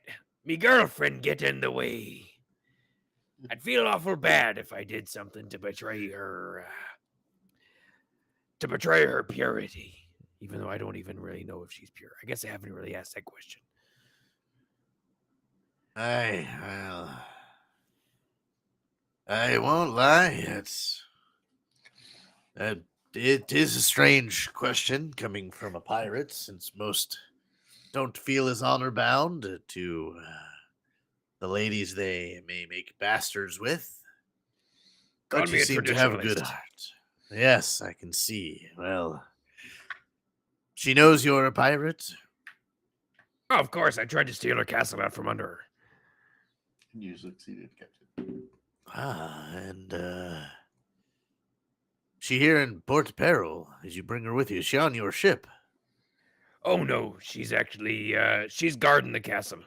me girlfriend get in the way. I'd feel awful bad if I did something to betray her purity, even though I don't even really know if she's pure. I guess I haven't really asked that question. I won't lie. It is a strange question coming from a pirate, since most don't feel as honor bound to the ladies they may make bastards with. Call But me you a seem to have a good traditionalist. heart. Yes, I can see. Well, she knows you're a pirate. Oh, of course, I tried to steal her castle out from under her. You succeeded, Captain. And she here in Port Peril. Did you bring her with you? Is she on your ship? Oh no, she's actually she's guarding the castle.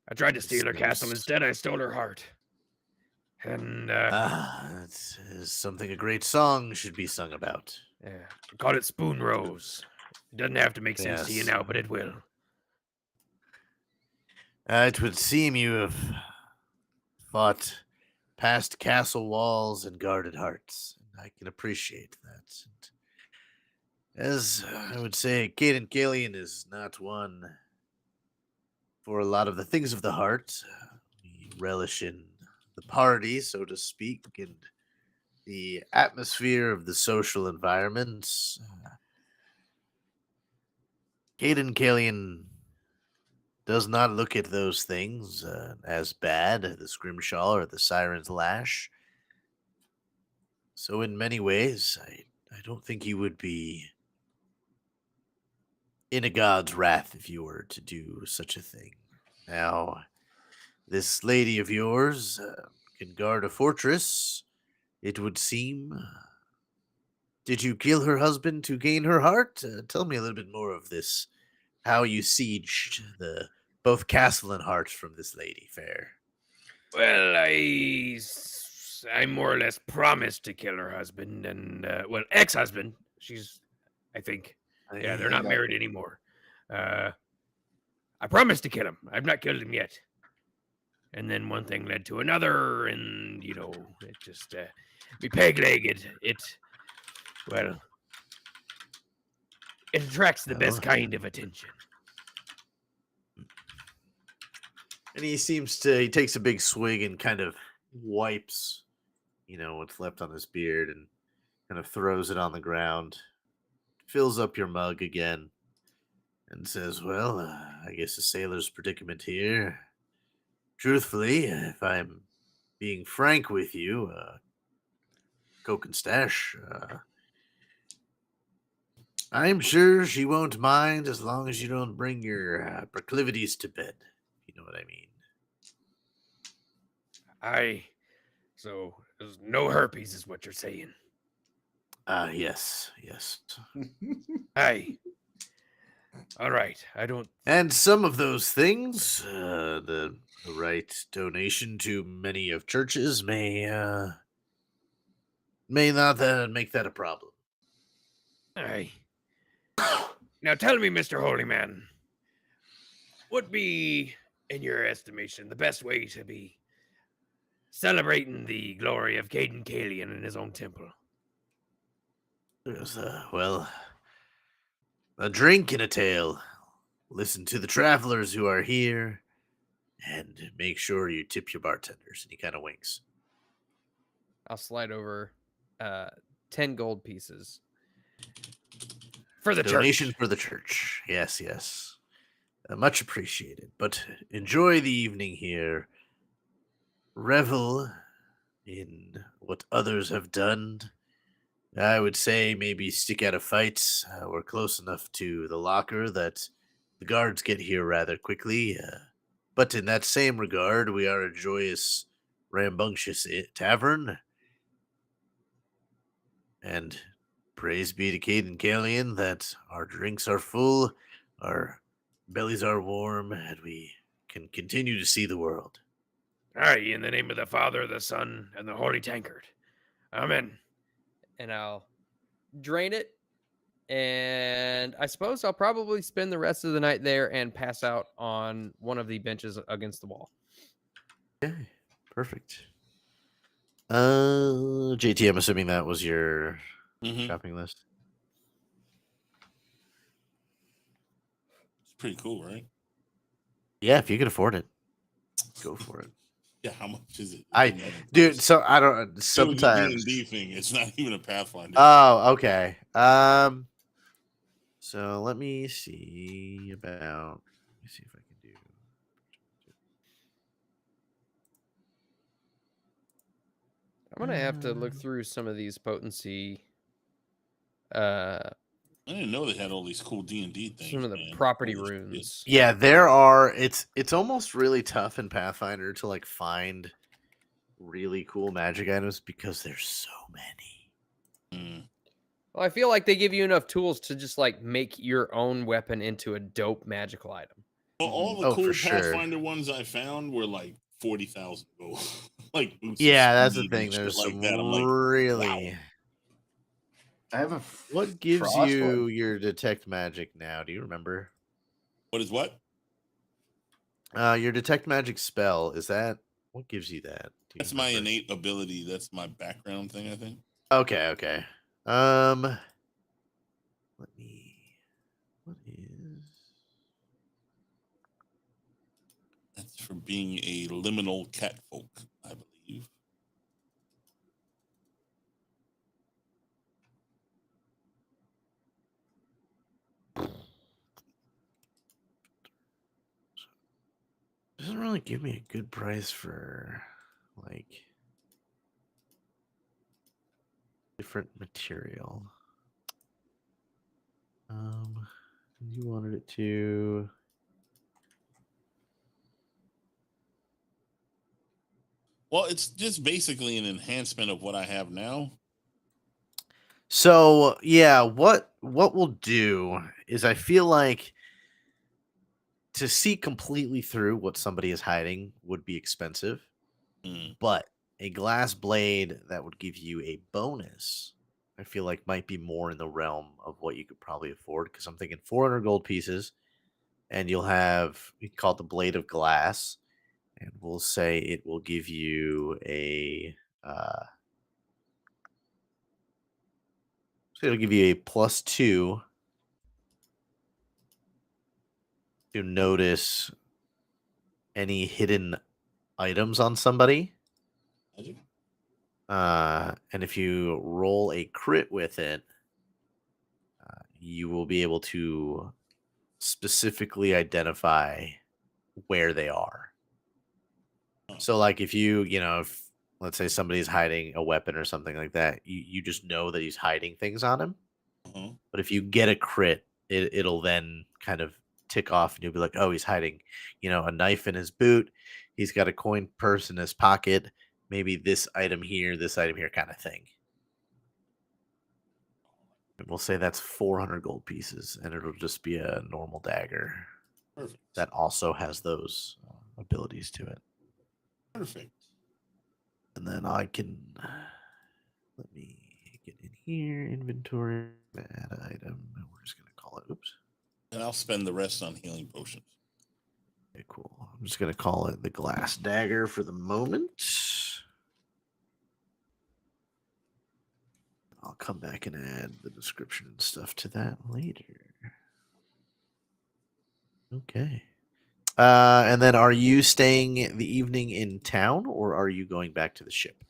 I tried to steal her castle. Instead, I stole her heart. And it's something a great song should be sung about. yeah, I call it Spoon Rose. It doesn't have to make sense to you Yes. now, but it will. It would seem you have fought past castle walls and guarded hearts. And I can appreciate that. And as I would say, Caden Gillian is not one for a lot of the things of the heart. We relish in the party, so to speak, and the atmosphere of the social environments. Caden Killian does not look at those things as bad, the Scrimshaw or the Siren's Lash. So in many ways, I don't think you would be in a god's wrath if you were to do such a thing. Now, this lady of yours can guard a fortress, it would seem. Did you kill her husband to gain her heart? Tell me a little bit more of this. How you sieged both castle and heart from this lady fair. Well, I more or less promised to kill her husband and, ex-husband. She's, I think. Yeah, they're not married anymore. I promised to kill him. I've not killed him yet. And then one thing led to another, and, it just, we peg-legged. It attracts the best kind of attention. And he takes a big swig and kind of wipes, what's left on his beard and kind of throws it on the ground, fills up your mug again, and says, well, I guess a sailor's predicament here. Truthfully, if I'm being frank with you, Cokenstache, I'm sure she won't mind as long as you don't bring your proclivities to bed. You know what I mean? So there's no herpes is what you're saying. Yes. Aye. All right. And some of those things, the right donation to many of churches may not make that a problem. Aye. Now tell me, Mr. Holy Man, what be, in your estimation, the best way to be celebrating the glory of Caden Kalian in his own temple? There's, a drink and a tale. Listen to the travelers who are here, and make sure you tip your bartenders. And he kind of winks. I'll slide over 10 gold pieces. For the donation church. For the church. Yes. Much appreciated. But enjoy the evening here. Revel in what others have done. I would say maybe stick out a fight. We're close enough to the locker that the guards get here rather quickly. But in that same regard, we are a joyous, rambunctious tavern. And praise be to Caden Kalian that our drinks are full, our bellies are warm, and we can continue to see the world. Aye, in the name of the Father, the Son, and the Holy Tankard. Amen. And I'll drain it. And I suppose I'll probably spend the rest of the night there and pass out on one of the benches against the wall. Okay, perfect. JT, I'm assuming that was your shopping list. It's pretty cool, right? Yeah, if you can afford it, go for it. Yeah, how much is it? Dude, so I don't. Sometimes D&D thing. It's not even a Pathfinder. Oh, okay. So let me see if I can do. I'm gonna have to look through some of these potency. I didn't know they had all these cool D&D things. Some of the property runes. Yeah, there are. It's almost really tough in Pathfinder to like find really cool magic items because there's so many. Well, I feel like they give you enough tools to just like make your own weapon into a dope magical item. Well, all the cool Pathfinder ones I found were like 40,000 gold. Like boots. Yeah, that's the thing. There's some really. Wow. I have a. What gives you your detect magic now? Do you remember? What is what? Your detect magic spell, is that What gives you that? Do you That's my remember? innate ability. That's my background thing, I think. Okay. Let me. What is? That's for being a liminal catfolk, I believe. Doesn't really give me a good price for like different material. You wanted it to. Well, it's just basically an enhancement of what I have now. So yeah, what we'll do is I feel like to see completely through what somebody is hiding would be expensive, but a glass blade that would give you a bonus, I feel like might be more in the realm of what you could probably afford. Because I'm thinking 400 gold pieces, and you'll have we call it the blade of glass, and we'll say it will give you a. So it'll give you a +2 to notice any hidden items on somebody. And if you roll a crit with it, you will be able to specifically identify where they are. So, like, if if let's say somebody's hiding a weapon or something like that, you just know that he's hiding things on him. But if you get a crit, it'll then kind of tick off, and you'll be like, oh, he's hiding, a knife in his boot. He's got a coin purse in his pocket. Maybe this item here, kind of thing. And we'll say that's 400 gold pieces, and it'll just be a normal dagger. Perfect. That also has those abilities to it. Perfect. And then I can let me get in here, inventory, add item, and we're just gonna call it. Oops. And I'll spend the rest on healing potions. Okay, cool. I'm just gonna call it the glass dagger for the moment. I'll come back and add the description and stuff to that later. Okay. And then are you staying the evening in town, or are you going back to the ship?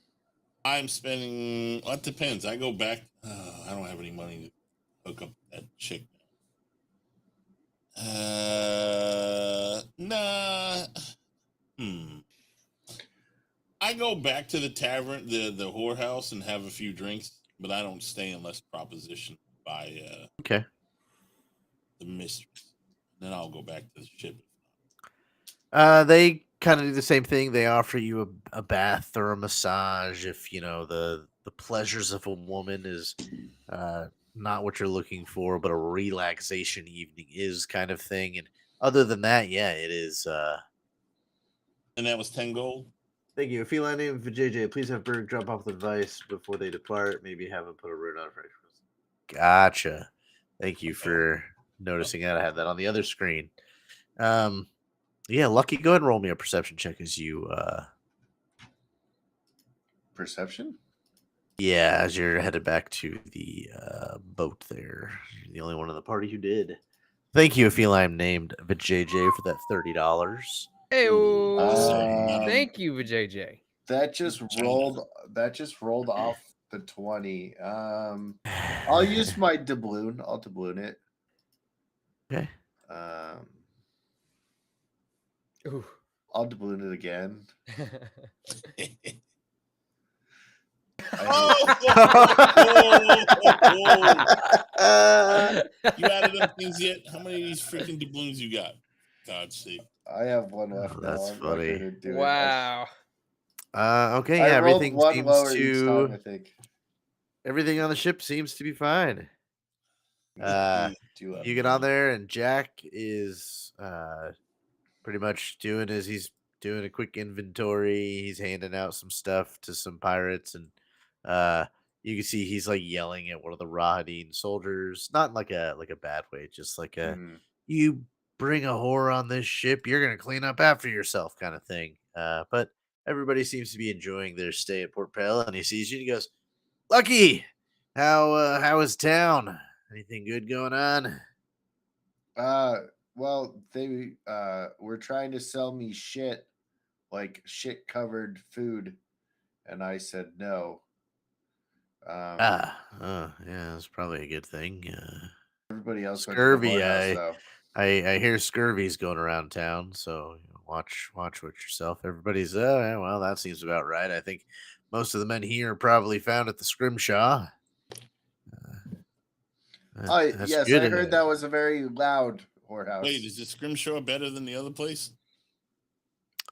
I'm spending. Well, it depends. I go back. I don't have any money to hook up that chick. Nah. I go back to the tavern, the whorehouse, and have a few drinks, but I don't stay unless propositioned by Okay. the mistress. Then I'll go back to the ship. They kind of do the same thing. They offer you a bath or a massage if the pleasures of a woman is not what you're looking for, but a relaxation evening is kind of thing. And other than that, yeah, it is. And that was 10 gold. Thank you. A feline name for JJ. Please have Berg drop off the device before they depart. Maybe have him put a rune on it. Gotcha. Thank you for noticing that. I had that on the other screen. Yeah, Lucky, go ahead and roll me a perception check as you Perception? Yeah, as you're headed back to the boat there. You're the only one in the party who did. Thank you, Feline named VJJ for that $30. Hey, Um, thank you, JJ. That just rolled off the 20. I'll use my doubloon. I'll doubloon it. Okay. Ooh. I'll doubloon it again. You added them things yet? How many of these freaking doubloons you got? God's sake. I have one left now. That's funny. Wow. Okay, yeah, everything seems lower to. each time, I think. Everything on the ship seems to be fine. You get on there, and Jack is pretty much doing he's doing a quick inventory. He's handing out some stuff to some pirates, and you can see he's like yelling at one of the Rahadin soldiers, not like a bad way, just like a you bring a whore on this ship, you're gonna clean up after yourself kind of thing. But everybody seems to be enjoying their stay at Port Pale, and he sees you and he goes, "Lucky, how is town? Anything good going on?" Well, they were trying to sell me shit, like shit covered food, and I said no. Yeah, that's probably a good thing. Everybody else went to the Scurvy, whorehouse, I, though. I, I hear scurvy's going around town, so watch what yourself. Everybody's, yeah, well, that seems about right. I think most of the men here are probably found at the Scrimshaw. That's Yes, good. I heard that was a very loud whorehouse. Wait, is the Scrimshaw better than the other place?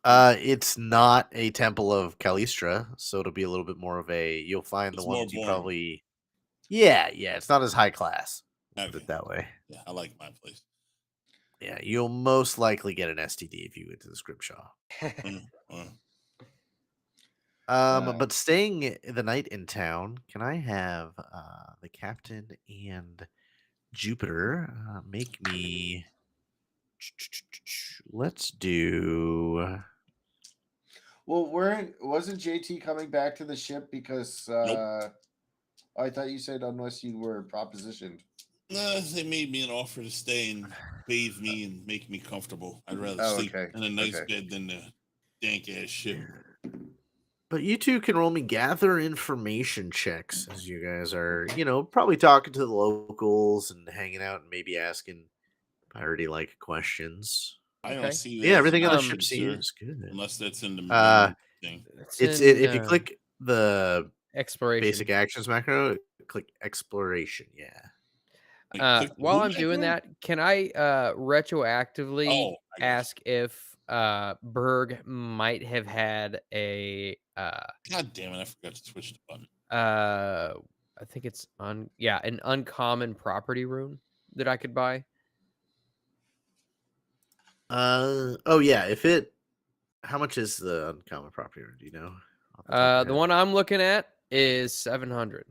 It's not a temple of Calistra, so it'll be a little bit more of a. You'll find It's the more ones you boring. probably. Yeah, it's not as high class. Put Okay. it that way. Yeah, I like my place. Yeah, you'll most likely get an STD if you went to the Scrimshaw. But staying the night in town, can I have the captain and Jupiter make me? Let's do. Well, wasn't JT coming back to the ship because Nope. I thought you said unless you were propositioned. They made me an offer to stay and bathe me and make me comfortable. I'd rather Oh, sleep okay. in a nice Okay. bed than the dank ass ship. But you two can roll me gather information checks as you guys are, probably talking to the locals and hanging out and maybe asking piratey like questions. I don't Okay. see that. Yeah, as everything an on the option, ship sir, seems good. unless that's in the Uh, menu thing. It's if you click the exploration. basic actions macro, click exploration. Yeah. Click the While who I'm doing macro? that, can I retroactively Oh, I got you. ask if Berg might have had a God damn it! I forgot to switch the button. I think it's an uncommon property rune that I could buy? Oh yeah. How much is the uncommon property? Do you know? Off the top of The your head? one I'm looking at is 700.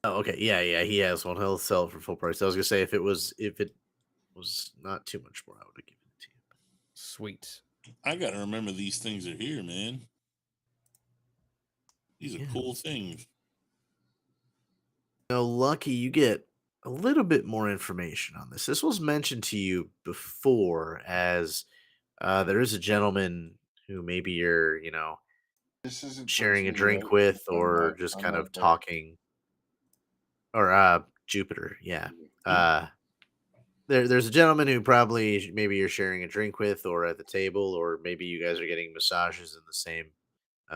Oh, okay. Yeah. He has one. He'll sell it for full price. I was gonna say if it was not too much more, I would have given it to you. Sweet. I gotta remember these things are here, man. These are cool things. Lucky, you get a little bit more information on this. This was mentioned to you before as there is a gentleman who maybe you're, This isn't sharing a towards me, drink right? with I'm or not. just I'm kind not of there. talking. Or Jupiter, yeah. There's a gentleman who probably maybe you're sharing a drink with or at the table, or maybe you guys are getting massages in the same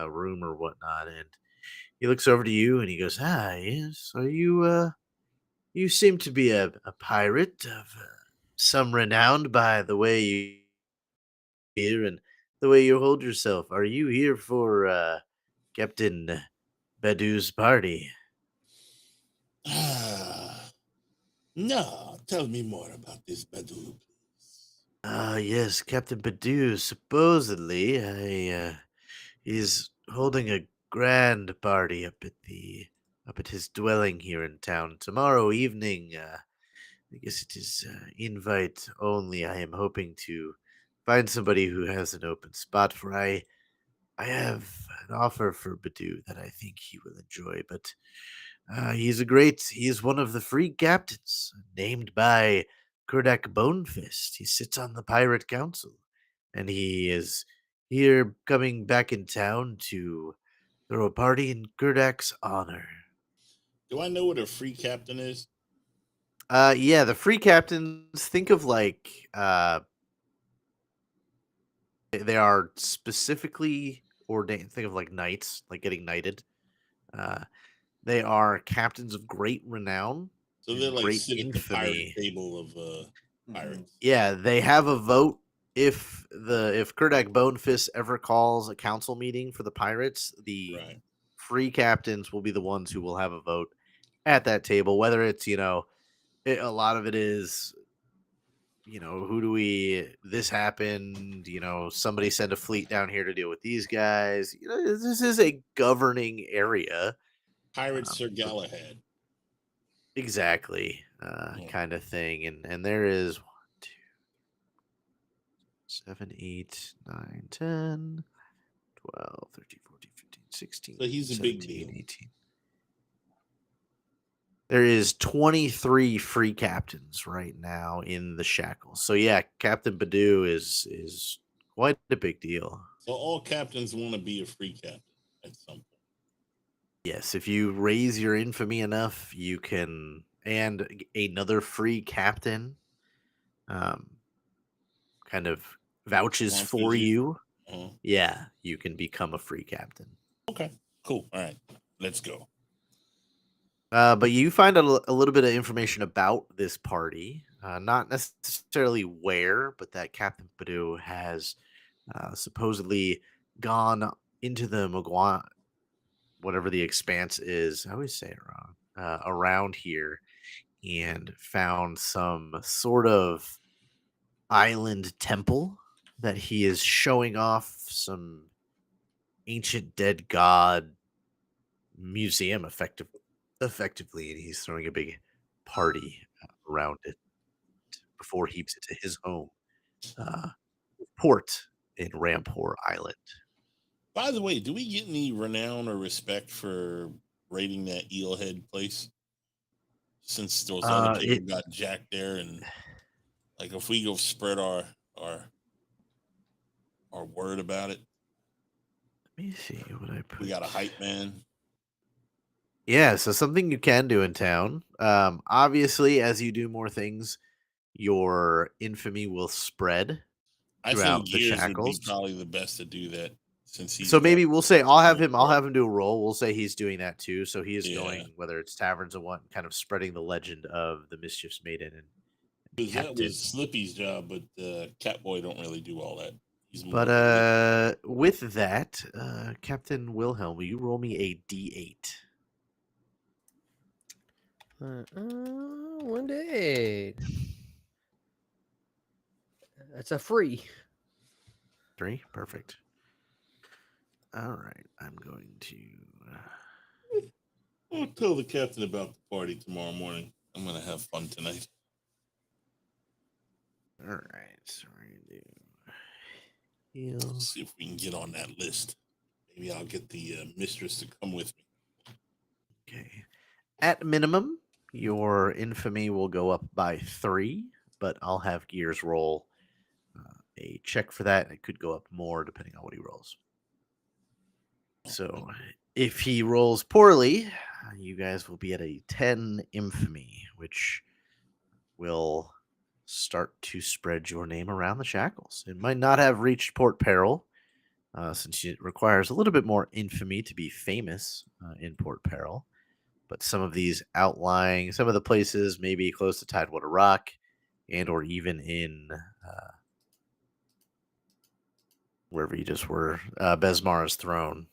room or whatnot, and he looks over to you and he goes, yes, are you you seem to be a pirate of some renown by the way you here and the way you hold yourself. Are you here for Captain Badoo's party? No, tell me more about this Badoo. Yes, Captain Badoo. Supposedly, he's holding a grand party up at his dwelling here in town tomorrow evening. I guess it is invite only. I am hoping to find somebody who has an open spot for I have an offer for Badoo that I think he will enjoy, but he is one of the free captains named by Kurdak Bonefist. He sits on the pirate council, and he is here coming back in town to throw a party in Kurdak's honor. Do I know what a free captain is? Yeah, the free captains, think of like they are specifically ordained. Think of like knights, like getting knighted. They are captains of great renown So they're and like great sit at the pirate infamy. table of pirates. Yeah, they have a vote if Kurdak Bonefist ever calls a council meeting for the pirates, the Right. free captains will be the ones who will have a vote at that table. Whether it's a lot of it is who do we this happened, somebody sent a fleet down here to deal with these guys. This is a governing area. Pirate Sir Galahad. Exactly, kind of thing, and there is 1, 2, 7, 8, 9, 10, 12, 13, 14, 15, 16, So he's a big 17, deal. 18. There is 23 free captains right now in the shackles. So yeah, Captain Badoo is quite a big deal. So all captains want to be a free captain at some point. Yes, if you raise your infamy enough, you can, and another free captain kind of vouches Sponsors for you. Uh-huh. Yeah, you can become a free captain. Okay, cool. All right, let's go. But you find a little bit of information about this party, not necessarily where, but that Captain Badoo has supposedly gone into the whatever the expanse is. I always say it wrong. Around here, and found some sort of island temple that he is showing off some ancient dead god museum effectively, and he's throwing a big party around it before he heaps it to his home uh, port in Rampor Island. By the way, do we get any renown or respect for raiding that eelhead place? Since those other people got jacked there, and like if we go spread our word about it. Let me see what I put. We got a hype man. Yeah, so something you can do in town. Obviously, as you do more things, your infamy will spread throughout the Gears would be shackles. probably the best to do that, since he's so maybe we'll say I'll have him do a roll. We'll say he's doing that too. So he is going, whether it's taverns or what, kind of spreading the legend of the Mischief's Maiden and because that was Slippy's job, but Catboy don't really do all that. But with that, Captain Wilhelm, will you roll me a D8? 1 day. That's a free. 3, perfect. All right, I'm going to. I'll tell the captain about the party tomorrow morning. I'm gonna have fun tonight. All right, so we're gonna do. Let's see if we can get on that list. Maybe I'll get the mistress to come with me. Okay. At minimum, your infamy will go up by 3, but I'll have Gears roll a check for that. It could go up more depending on what he rolls. So if he rolls poorly, you guys will be at a 10 infamy, which will start to spread your name around the shackles. It might not have reached Port Peril, since it requires a little bit more infamy to be famous in Port Peril. But some of these outlying, some of the places maybe close to Tidewater Rock, and or even in wherever you just were, Besmara's throne,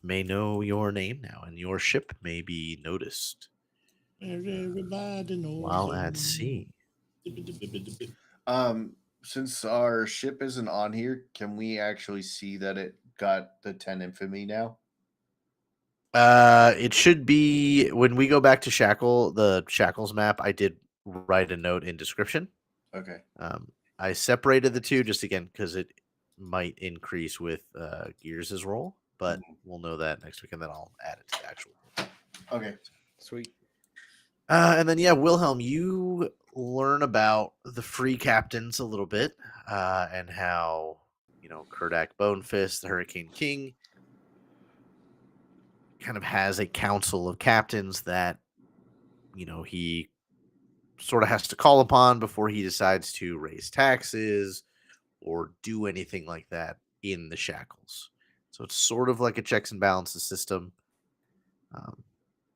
may know your name now, and your ship may be noticed while at sea. Since our ship isn't on here, can we actually see that it got the 10 infamy now? It should be when we go back to the Shackles map. I did write a note in description. Okay. I separated the two just again because it might increase with Gears' roll, but we'll know that next week, and then I'll add it to the actual. Okay, sweet. And then Wilhelm, you learn about the free captains a little bit, and how Kurdak Bonefist, the Hurricane King, kind of has a council of captains that he sort of has to call upon before he decides to raise taxes or do anything like that in the shackles. So it's sort of like a checks and balances system.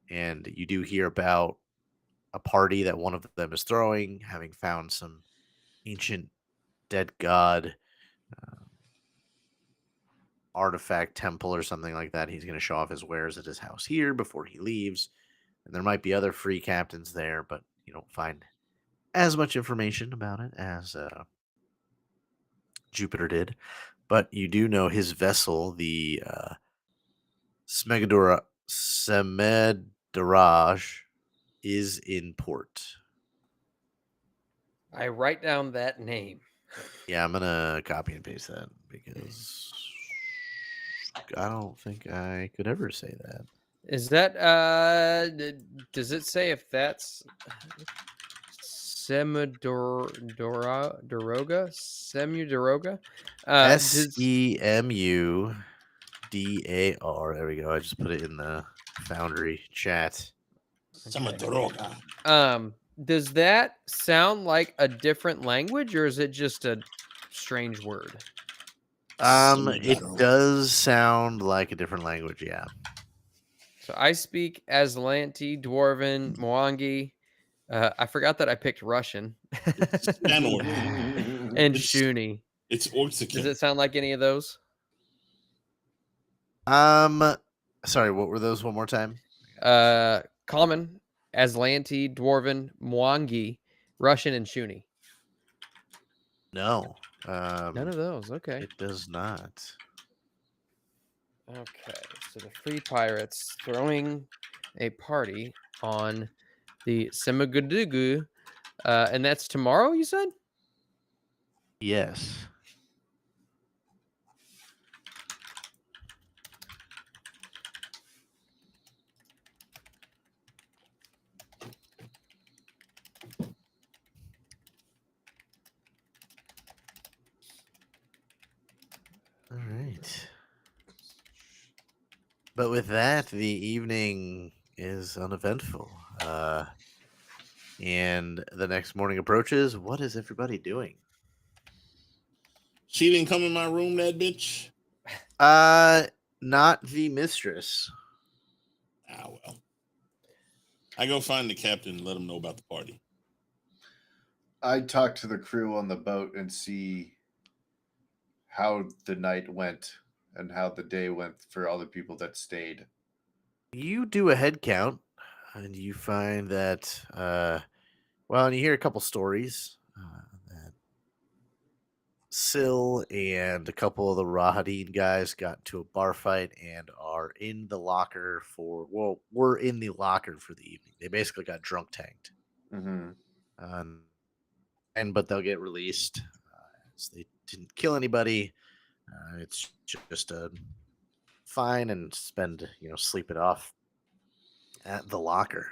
And you do hear about a party that one of them is throwing, having found some ancient dead god artifact temple or something like that. He's going to show off his wares at his house here before he leaves. And there might be other free captains there, but you don't find as much information about it as Jupiter did. But you do know his vessel, the Smegdoraj, is in port. I write down that name. Yeah, I'm going to copy and paste that because I don't think I could ever say that. Is that does it say if that's Semudoroga? Semudar. There we go. I just put it in the Foundry chat. Samadoroga. Does that sound like a different language, or is it just a strange word? It does sound like a different language, yeah. So I speak Aslanti, Dwarven, Mwangi. I forgot that I picked Russian. And Shuni. It's Orxican. Does it sound like any of those? Sorry, what were those one more time? Common, Aslanti, Dwarven, Mwangi, Russian, and Shuni. No. None of those. Okay. It does not. Okay. So the Free Pirates throwing a party on the Semagudugu, and that's tomorrow, you said? Yes. All right. But with that, the evening is uneventful. And the next morning approaches. What is everybody doing? She didn't come in my room, that bitch? Not the mistress. Ah, well. I go find the captain and let him know about the party. I talk to the crew on the boat and see how the night went and how the day went for all the people that stayed. You do a head count, and you find that, and you hear a couple stories that Syl and a couple of the Rahadin guys got into a bar fight and are in the locker were in the locker for the evening. They basically got drunk tanked. Mm-hmm. But they'll get released. As they didn't kill anybody. It's just a fine and sleep it off at the locker.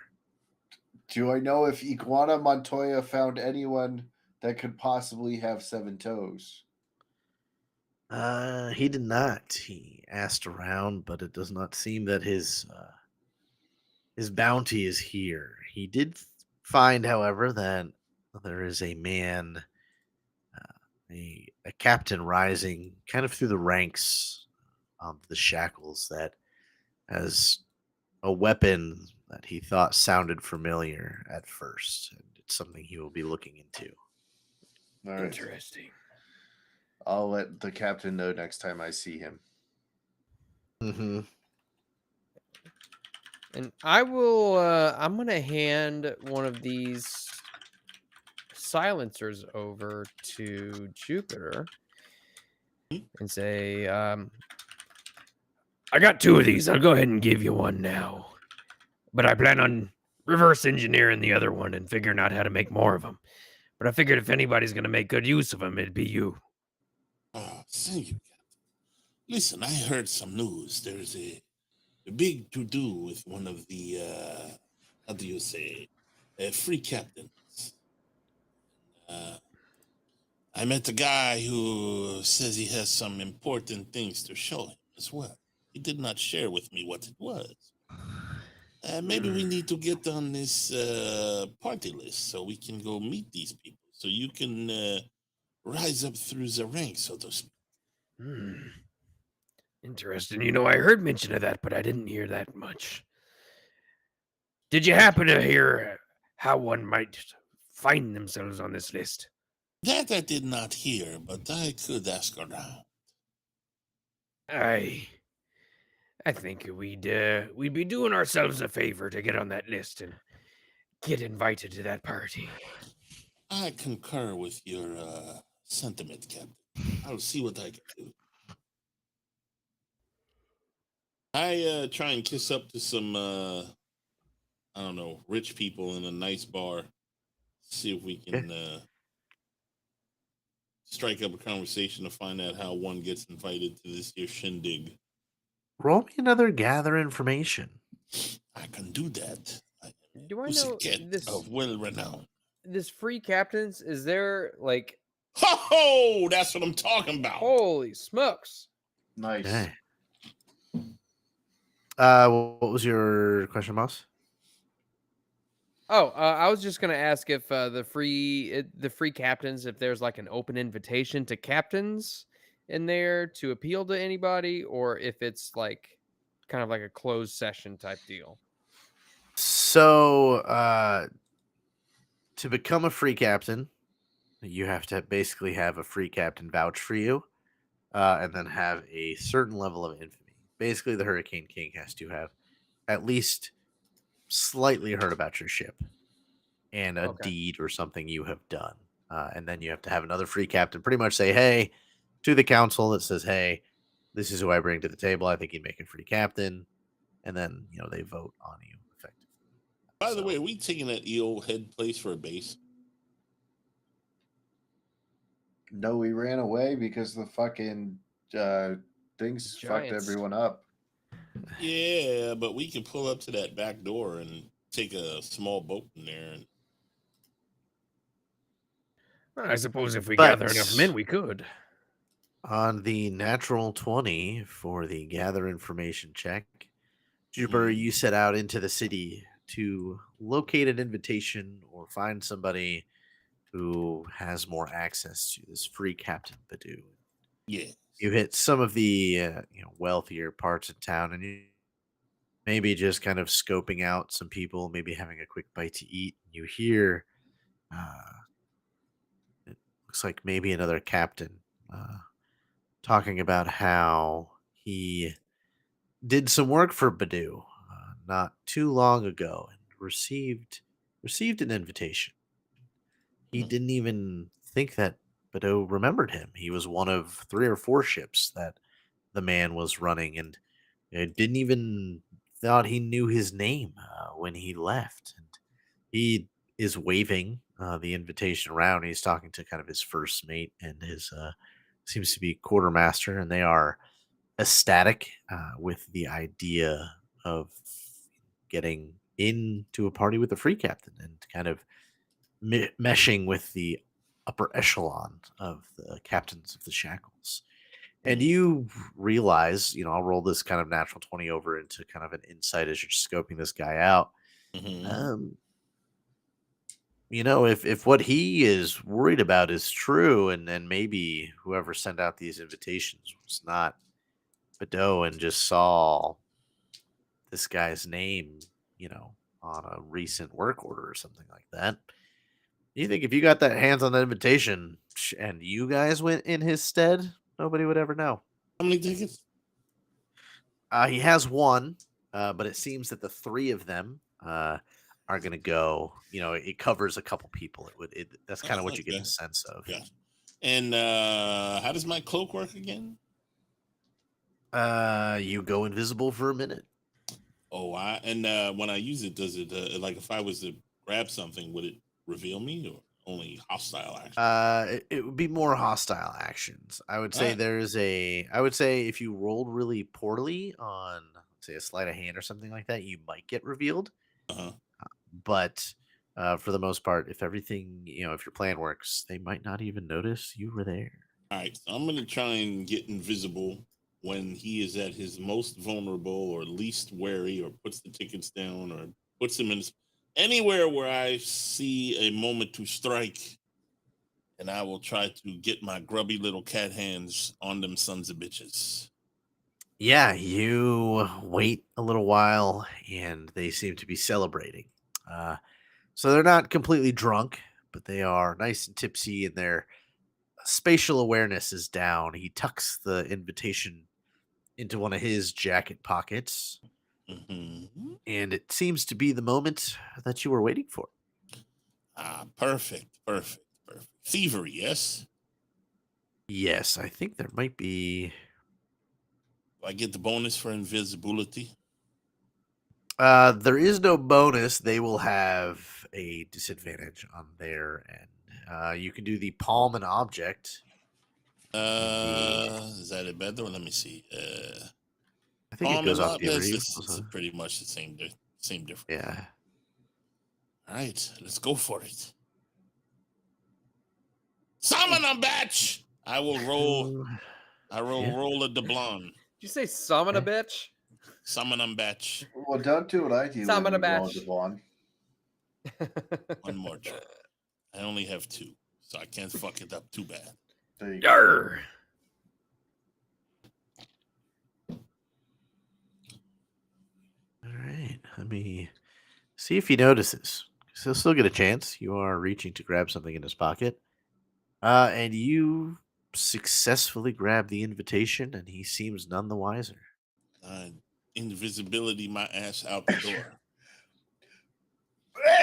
Do I know if Iguana Montoya found anyone that could possibly have 7 toes? He did not. He asked around, but it does not seem that his bounty is here. He did find, however, that there is a man, a captain rising kind of through the ranks of the shackles that has a weapon that he thought sounded familiar at first. And it's something he will be looking into. All right. Interesting. I'll let the captain know next time I see him. Mm-hmm. And I will, I'm going to hand one of these silencers over to Jupiter and say, I got 2 of these. I'll go ahead and give you one now. But I plan on reverse engineering the other one and figuring out how to make more of them. But I figured if anybody's going to make good use of them, it'd be you. Oh, thank you, Captain. Listen, I heard some news. There's a big to-do with one of the, how do you say, free captains. I met a guy who says he has some important things to show him as well. He did not share with me what it was. Maybe we need to get on this party list so we can go meet these people. So you can rise up through the ranks, so to speak. Interesting. I heard mention of that, but I didn't hear that much. Did you happen to hear how one might find themselves on this list? That I did not hear, but I could ask around. I think we'd be doing ourselves a favor to get on that list and get invited to that party. I concur with your sentiment, Captain. I'll see what I can do. I try and kiss up to some, I don't know, rich people in a nice bar. See if we can strike up a conversation to find out how one gets invited to this here shindig. Roll me another gather information. I can do that. Do I Who's know a get this? of well renown? This free captains, is there like, Ho ho! That's what I'm talking about. holy smokes? Nice. Okay. What was your question, boss? Oh, I was just gonna ask if the free captains, if there's like an open invitation to captains in there to appeal to anybody, or if it's like kind of like a closed session type deal. So, to become a free captain, you have to basically have a free captain vouch for you, and then have a certain level of infamy. Basically, the Hurricane King has to have at least slightly heard about your ship and a Okay. deed or something you have done. And then you have to have another free captain pretty much say, hey, to the council that says, hey, this is who I bring to the table. I think you'd make a free captain. And then, they vote on you effectively. By the way, are we taking that eel head place for a base? No, we ran away because the fucking things fucked Giants. everyone up. Yeah, but we can pull up to that back door and take a small boat in there. And I suppose if we But- gather enough men, we could. On the natural 20 for the gather information check, Jupiter, you set out into the city to locate an invitation or find somebody who has more access to this free Captain Badoo. yeah, You hit some of the wealthier parts of town, and you maybe just kind of scoping out some people, maybe having a quick bite to eat. You hear, it looks like maybe another captain talking about how he did some work for Badoo not too long ago and received an invitation. He didn't even think that Badoo remembered him. He was one of 3 or 4 ships that the man was running, and didn't even thought he knew his name when he left. And he is waving the invitation around. He's talking to kind of his first mate and his seems to be quartermaster, and they are ecstatic with the idea of getting into a party with the free captain and kind of meshing with the upper echelon of the captains of the shackles. And you realize, I'll roll this kind of natural 20 over into kind of an insight as you're scoping this guy out. If what he is worried about is true, and then maybe whoever sent out these invitations was not Badoo and just saw this guy's name, on a recent work order or something like that. You think if you got that hands on that invitation and you guys went in his stead, nobody would ever know. how many tickets? He has one, but it seems that the 3 of them are going to go. It covers a couple people. That's kind of what you get Okay. the sense of. Yeah. And how does my cloak work again? You go invisible for a minute. Oh, when I use it, does it like if I was to grab something, would it reveal me or only hostile action? It would be more hostile actions. I would say Alright. I would say if you rolled really poorly on, say, a sleight of hand or something like that, you might get revealed. Uh-huh. But for the most part, if everything, if your plan works, they might not even notice you were there. All right, so I'm gonna try and get invisible when he is at his most vulnerable or least wary, or puts the tickets down, or puts them in anywhere where I see a moment to strike, and I will try to get my grubby little cat hands on them sons of bitches. Yeah, you wait a little while, and they seem to be celebrating. So they're not completely drunk, but they are nice and tipsy, and their spatial awareness is down. He tucks the invitation into one of his jacket pockets, and it seems to be the moment that you were waiting for. Perfect. Thievery, yes? Yes, I think there might be. Do I get the bonus for invisibility? There is no bonus. They will have a disadvantage on their end. You can do the palm and object. Is that it better? Let me see. I think it goes off the it's variables. pretty much the same difference. Yeah. All right, let's go for it. Summon a batch. I will roll. I will roll a Dubloon. Did you say summon a bitch? Summon a batch. Well, don't do what I do. Summon a when you roll batch. Dubloon. One more try. I only have 2, so I can't fuck it up too bad. There you go. Yarr. All right. Let me see if he notices. He'll still get a chance. You are reaching to grab something in his pocket. And you successfully grab the invitation, and he seems none the wiser. Invisibility my ass out the door.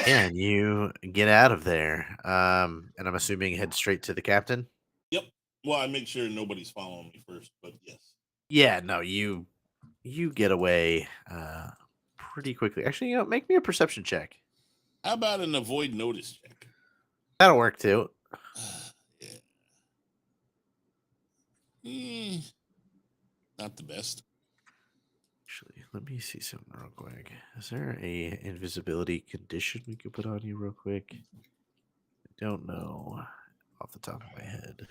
Yeah, and you get out of there. And I'm assuming head straight to the captain. Yep. Well, I make sure nobody's following me first, but yes. Yeah, no, you get away pretty quickly. Actually, make me a perception check. How about an avoid notice check? That'll work too. Yeah. Not the best. Actually, let me see something real quick. Is there a invisibility condition we could put on you real quick? I don't know off the top of my head.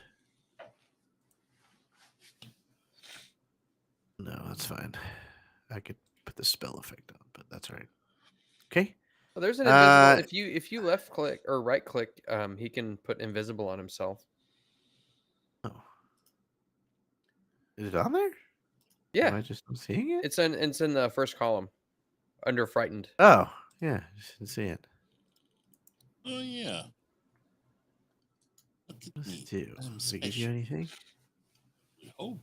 No, that's fine. I could put the spell effect on, but that's all right. Okay. Well, there's an invisible. If you left click or right click, he can put invisible on himself. Oh. Is it on there? Yeah. Am I just not seeing it? It's in the first column under frightened. Oh, yeah. Just didn't see it. Oh yeah. Look at What does me. it do? I'm Does it give you special. anything? Oh.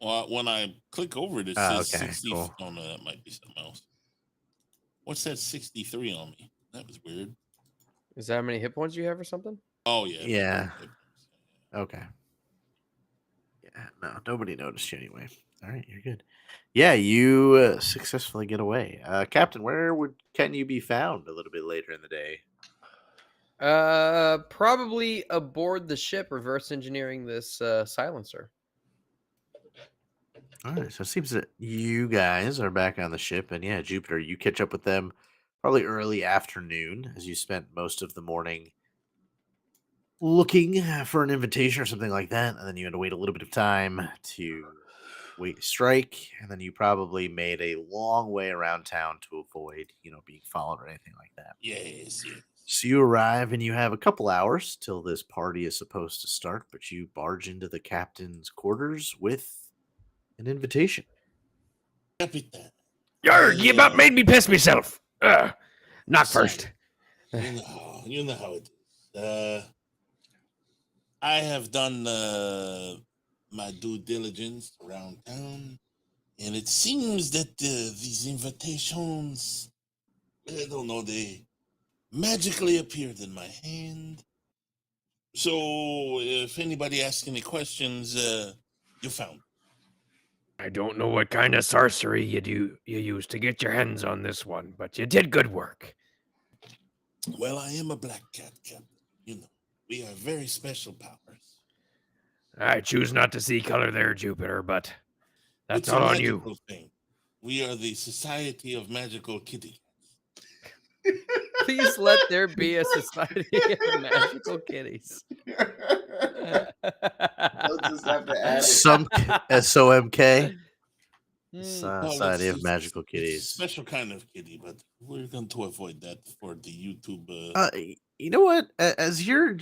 Well, when I click over it, it Oh, says okay, 60. cool. Oh no, that might be something else. What's that 63 on me? That was weird. Is that how many hit points you have or something? Oh yeah. Yeah. Okay. Yeah, no, nobody noticed you anyway. All right, you're good. Yeah, you successfully get away. Captain, where can you be found a little bit later in the day? Probably aboard the ship, reverse engineering this silencer. All right, so it seems that you guys are back on the ship, and yeah, Jupiter, you catch up with them probably early afternoon as you spent most of the morning looking for an invitation or something like that, and then you had to wait a little bit of time to wait to strike, and then you probably made a long way around town to avoid, being followed or anything like that. Yes. So you arrive, and you have a couple hours till this party is supposed to start, but you barge into the captain's quarters with an invitation. Capitan. Yarr, you about made me piss myself. Not Sorry. first. You know how it is. I have done my due diligence around town, and it seems that these invitations, I don't know, they magically appeared in my hand. So if anybody asks any questions, you found. I don't know what kind of sorcery you used to get your hands on this one, but you did good work. Well, I am a black cat, Captain. We have very special powers. I choose not to see color there, Jupiter, but that's It's all a on you. magical thing. We are the Society of Magical Kitty. Please let there be a society of magical kitties. We'll just have to add it. SOMK, Hmm. Society of Magical It's a Kitties. special kind of kitty, but we're going to avoid that for the YouTube. You know what? As you're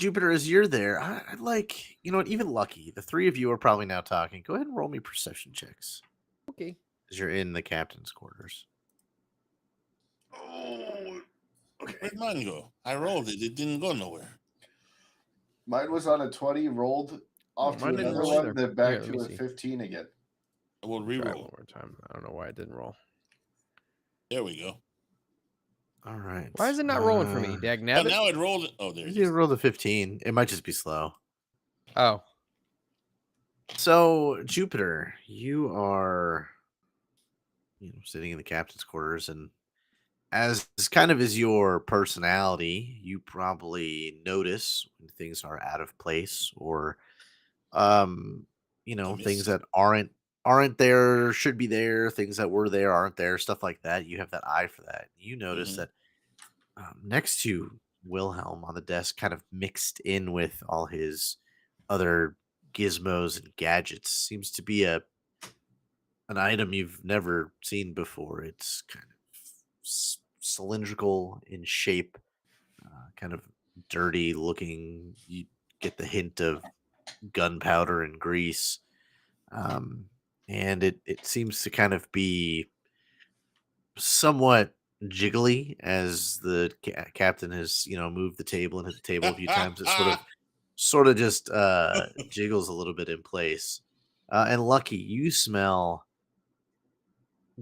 there, I'd like, even Lucky, the three of you are probably now talking. Go ahead and roll me perception checks Okay. as you're in the captain's quarters. Oh, where'd mine go? I rolled it. It didn't go nowhere. Mine was on a 20, rolled off to mine didn't another roll one, either. then back Here, let to me a see. 15 again. I will Try it one reroll. more time. I don't know why it didn't roll. There we go. All right. Why is it not rolling for me? Dag Oh, nabbit? now it rolled. Oh, there it You is. rolled a 15. It might just be slow. Oh. So, Jupiter, you are sitting in the captain's quarters, and as kind of is your personality, you probably notice when things are out of place or Amiss. things that aren't aren't there, should be there, things that were there aren't there, stuff like that. You have that eye for that. You notice that next to Wilhelm on the desk, kind of mixed in with all his other gizmos and gadgets, seems to be an item you've never seen before. It's kind of cylindrical in shape, kind of dirty looking. You get the hint of gunpowder and grease. And it seems to kind of be somewhat jiggly as the captain has moved the table and hit the table a few times. It sort of just jiggles a little bit in place. And Lucky, you smell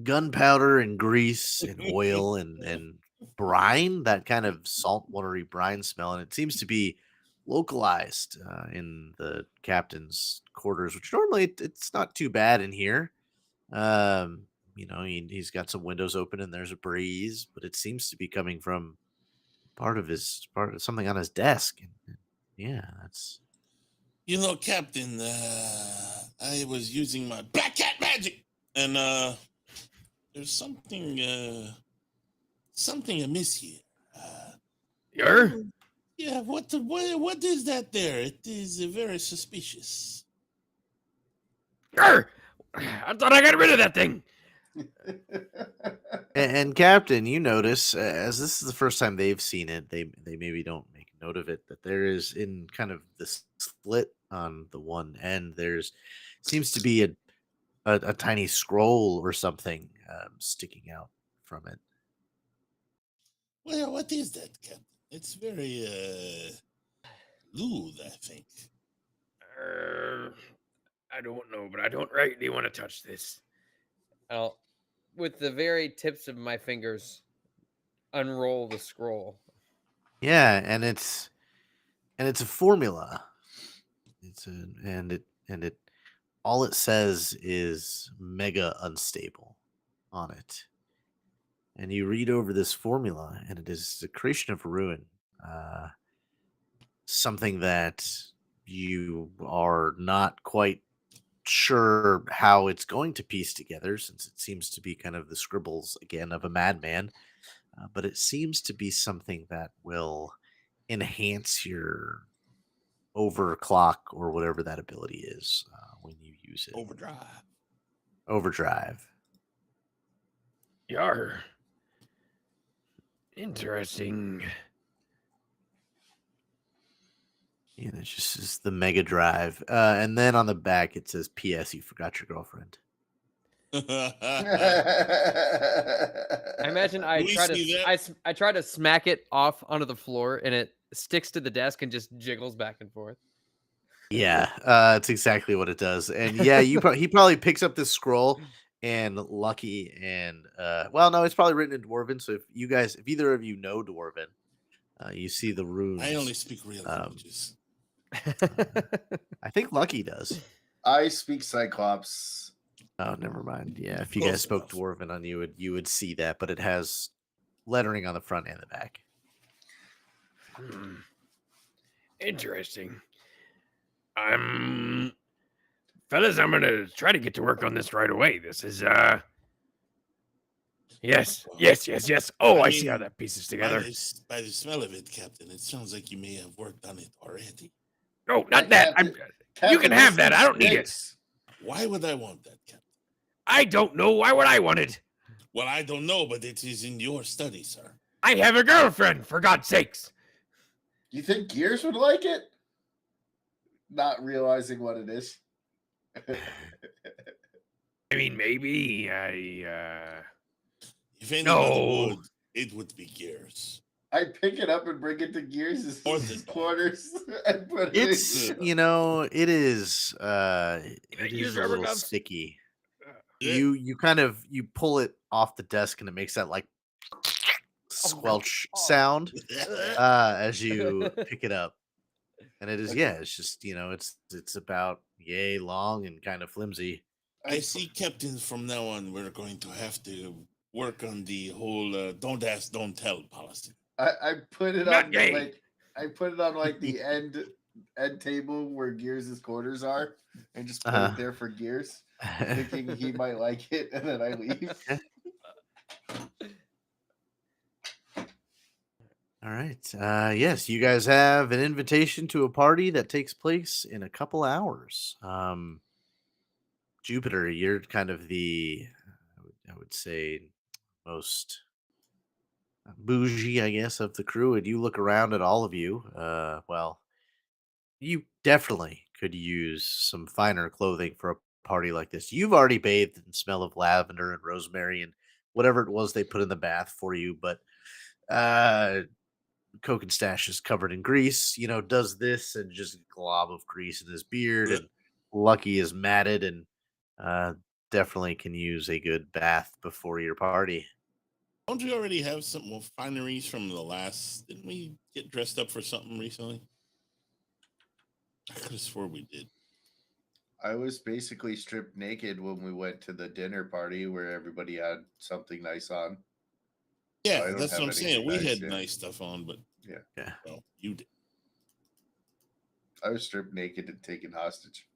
gunpowder and grease and oil and brine, that kind of salt watery brine smell, and it seems to be localized in the captain's quarters, which normally it's not too bad in here. He's got some windows open and there's a breeze, but it seems to be coming from part of something on his desk. And yeah, that's Captain. I was using my black cat magic, and there's something amiss here. Yeah, what is that there? It is very suspicious. I thought I got rid of that thing. and Captain, you notice, as this is the first time they've seen it, they maybe don't make note of it, that there is, in kind of the split on the one end, seems to be a tiny scroll or something sticking out from it. Well, what is that, Captain? It's very lewd, I think. I don't know, but I don't rightly want to touch this. I'll, with the very tips of my fingers, unroll the scroll. Yeah, and it's a formula. It all it says is mega unstable on it. And you read over this formula, and it is the creation of ruin. Something that you are not quite sure how it's going to piece together, since it seems to be kind of the scribbles again of a madman. But it seems to be something that will enhance your overclock or whatever that ability is when you use it. Overdrive. Yar. Interesting. And it's just the Mega Drive. And then on the back it says, P.S. You forgot your girlfriend. I imagine I try to smack it off onto the floor and it sticks to the desk and just jiggles back and forth. Yeah, it's exactly what it does. And yeah, he probably picks up this scroll, and Lucky and no, it's probably written in Dwarven. So if either of you know Dwarven, you see the runes. I only speak real languages. I think Lucky does. I speak Cyclops. Oh, never mind. Yeah, if you guys spoke Dwarven on you would see that, but it has lettering on the front and the back. Interesting. Fellas, I'm gonna try to get to work on this right away. This is yes. Oh, I see how that pieces together. By the smell of it, Captain, it sounds like you may have worked on it already. No, not that. You can have that. I don't need it. Why would I want that, Captain? I don't know. Why would I want it? Well, I don't know, but it is in your study, sir. I have a girlfriend, for God's sakes. You think Gears would like it? Not realizing what it is. I mean, maybe if anyone would, it would be Gears. I pick it up and bring it to Gears' quarters and put it. It's it is a little sticky. You kind of pull it off the desk and it makes that like squelch sound as you pick it up. And it is, it's just, it's about yay long and kind of flimsy. I see, Captain, from now on, we're going to have to work on the whole don't ask, don't tell policy. I put it on like the end end table where Gears' quarters are and just put Uh-huh. it there for Gears, thinking he might like it, and then I leave. Okay. All right. Yes, you guys have an invitation to a party that takes place in a couple hours. Jupiter, you're kind of the, I would say, most bougie, I guess, of the crew, and you look around at all of you. Well, you definitely could use some finer clothing for a party like this. You've already bathed in smell of lavender and rosemary and whatever it was they put in the bath for you, but uh Cokenstache is covered in grease, does this and just a glob of grease in his beard, Yeah. and Lucky is matted and uh definitely can use a good bath before your party. Don't you already have some more fineries from the last? Didn't we get dressed up for something recently? I could have swore we did. I was basically stripped naked when we went to the dinner party where everybody had something nice on. Yeah, I don't that's have what I'm saying. anything We nice, had yeah. nice stuff on, but Yeah. well, you did. I was stripped naked and taken hostage.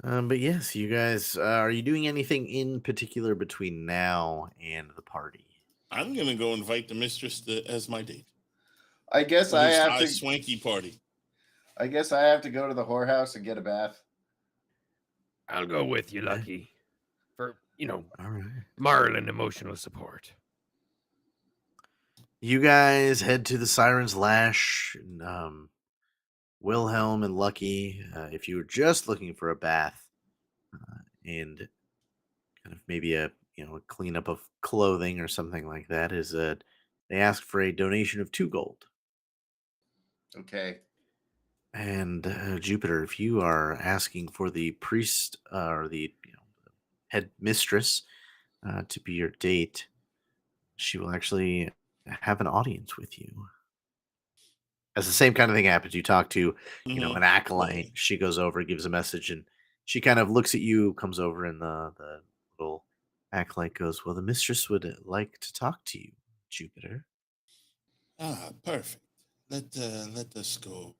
But yes, you guys, are you doing anything in particular between now and the party? I'm gonna go invite the mistress as my date I guess for I this have high to. swanky party. I guess I have to go to the whorehouse and get a bath. I'll go with you, Okay. Lucky, for All right. moral and emotional support. You guys head to the Siren's Lash, and Wilhelm and Lucky. If you were just looking for a bath and kind of maybe a cleanup of clothing or something like that, is they ask for a donation of 2 gold. Okay. And Jupiter, if you are asking for the priest or the head mistress to be your date, she will actually have an audience with you. As the same kind of thing happens, you talk to, Mhm. an acolyte. She goes over, gives a message, and she kind of looks at you, comes over, and the little acolyte goes, "Well, the mistress would like to talk to you, Jupiter." Ah, perfect. Let us go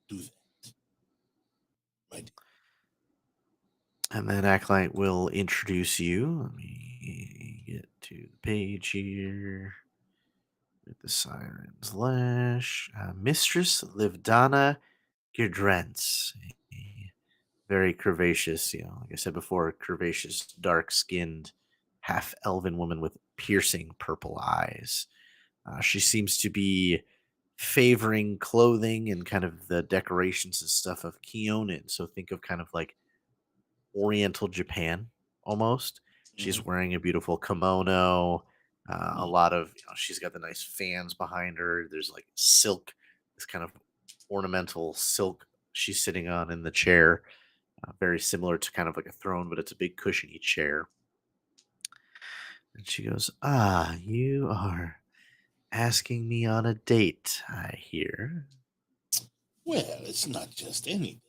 do that. My date. And then acolyte will introduce you. Let me get to the page here. With the Siren's Lash, Mistress Livdana Girdrents, a very curvaceous, like I said before, curvaceous, dark-skinned, half-elven woman with piercing purple eyes. She seems to be favoring clothing and kind of the decorations and stuff of Kyonin. So think of kind of like Oriental Japan almost. She's Mhm. wearing a beautiful kimono. A Mm. lot of, she's got the nice fans behind her. There's like silk, this kind of ornamental silk she's sitting on in the chair, very similar to kind of like a throne, but it's a big cushiony chair. And she goes, "Ah, you are asking me on a date, I hear." Well, it's not just any date.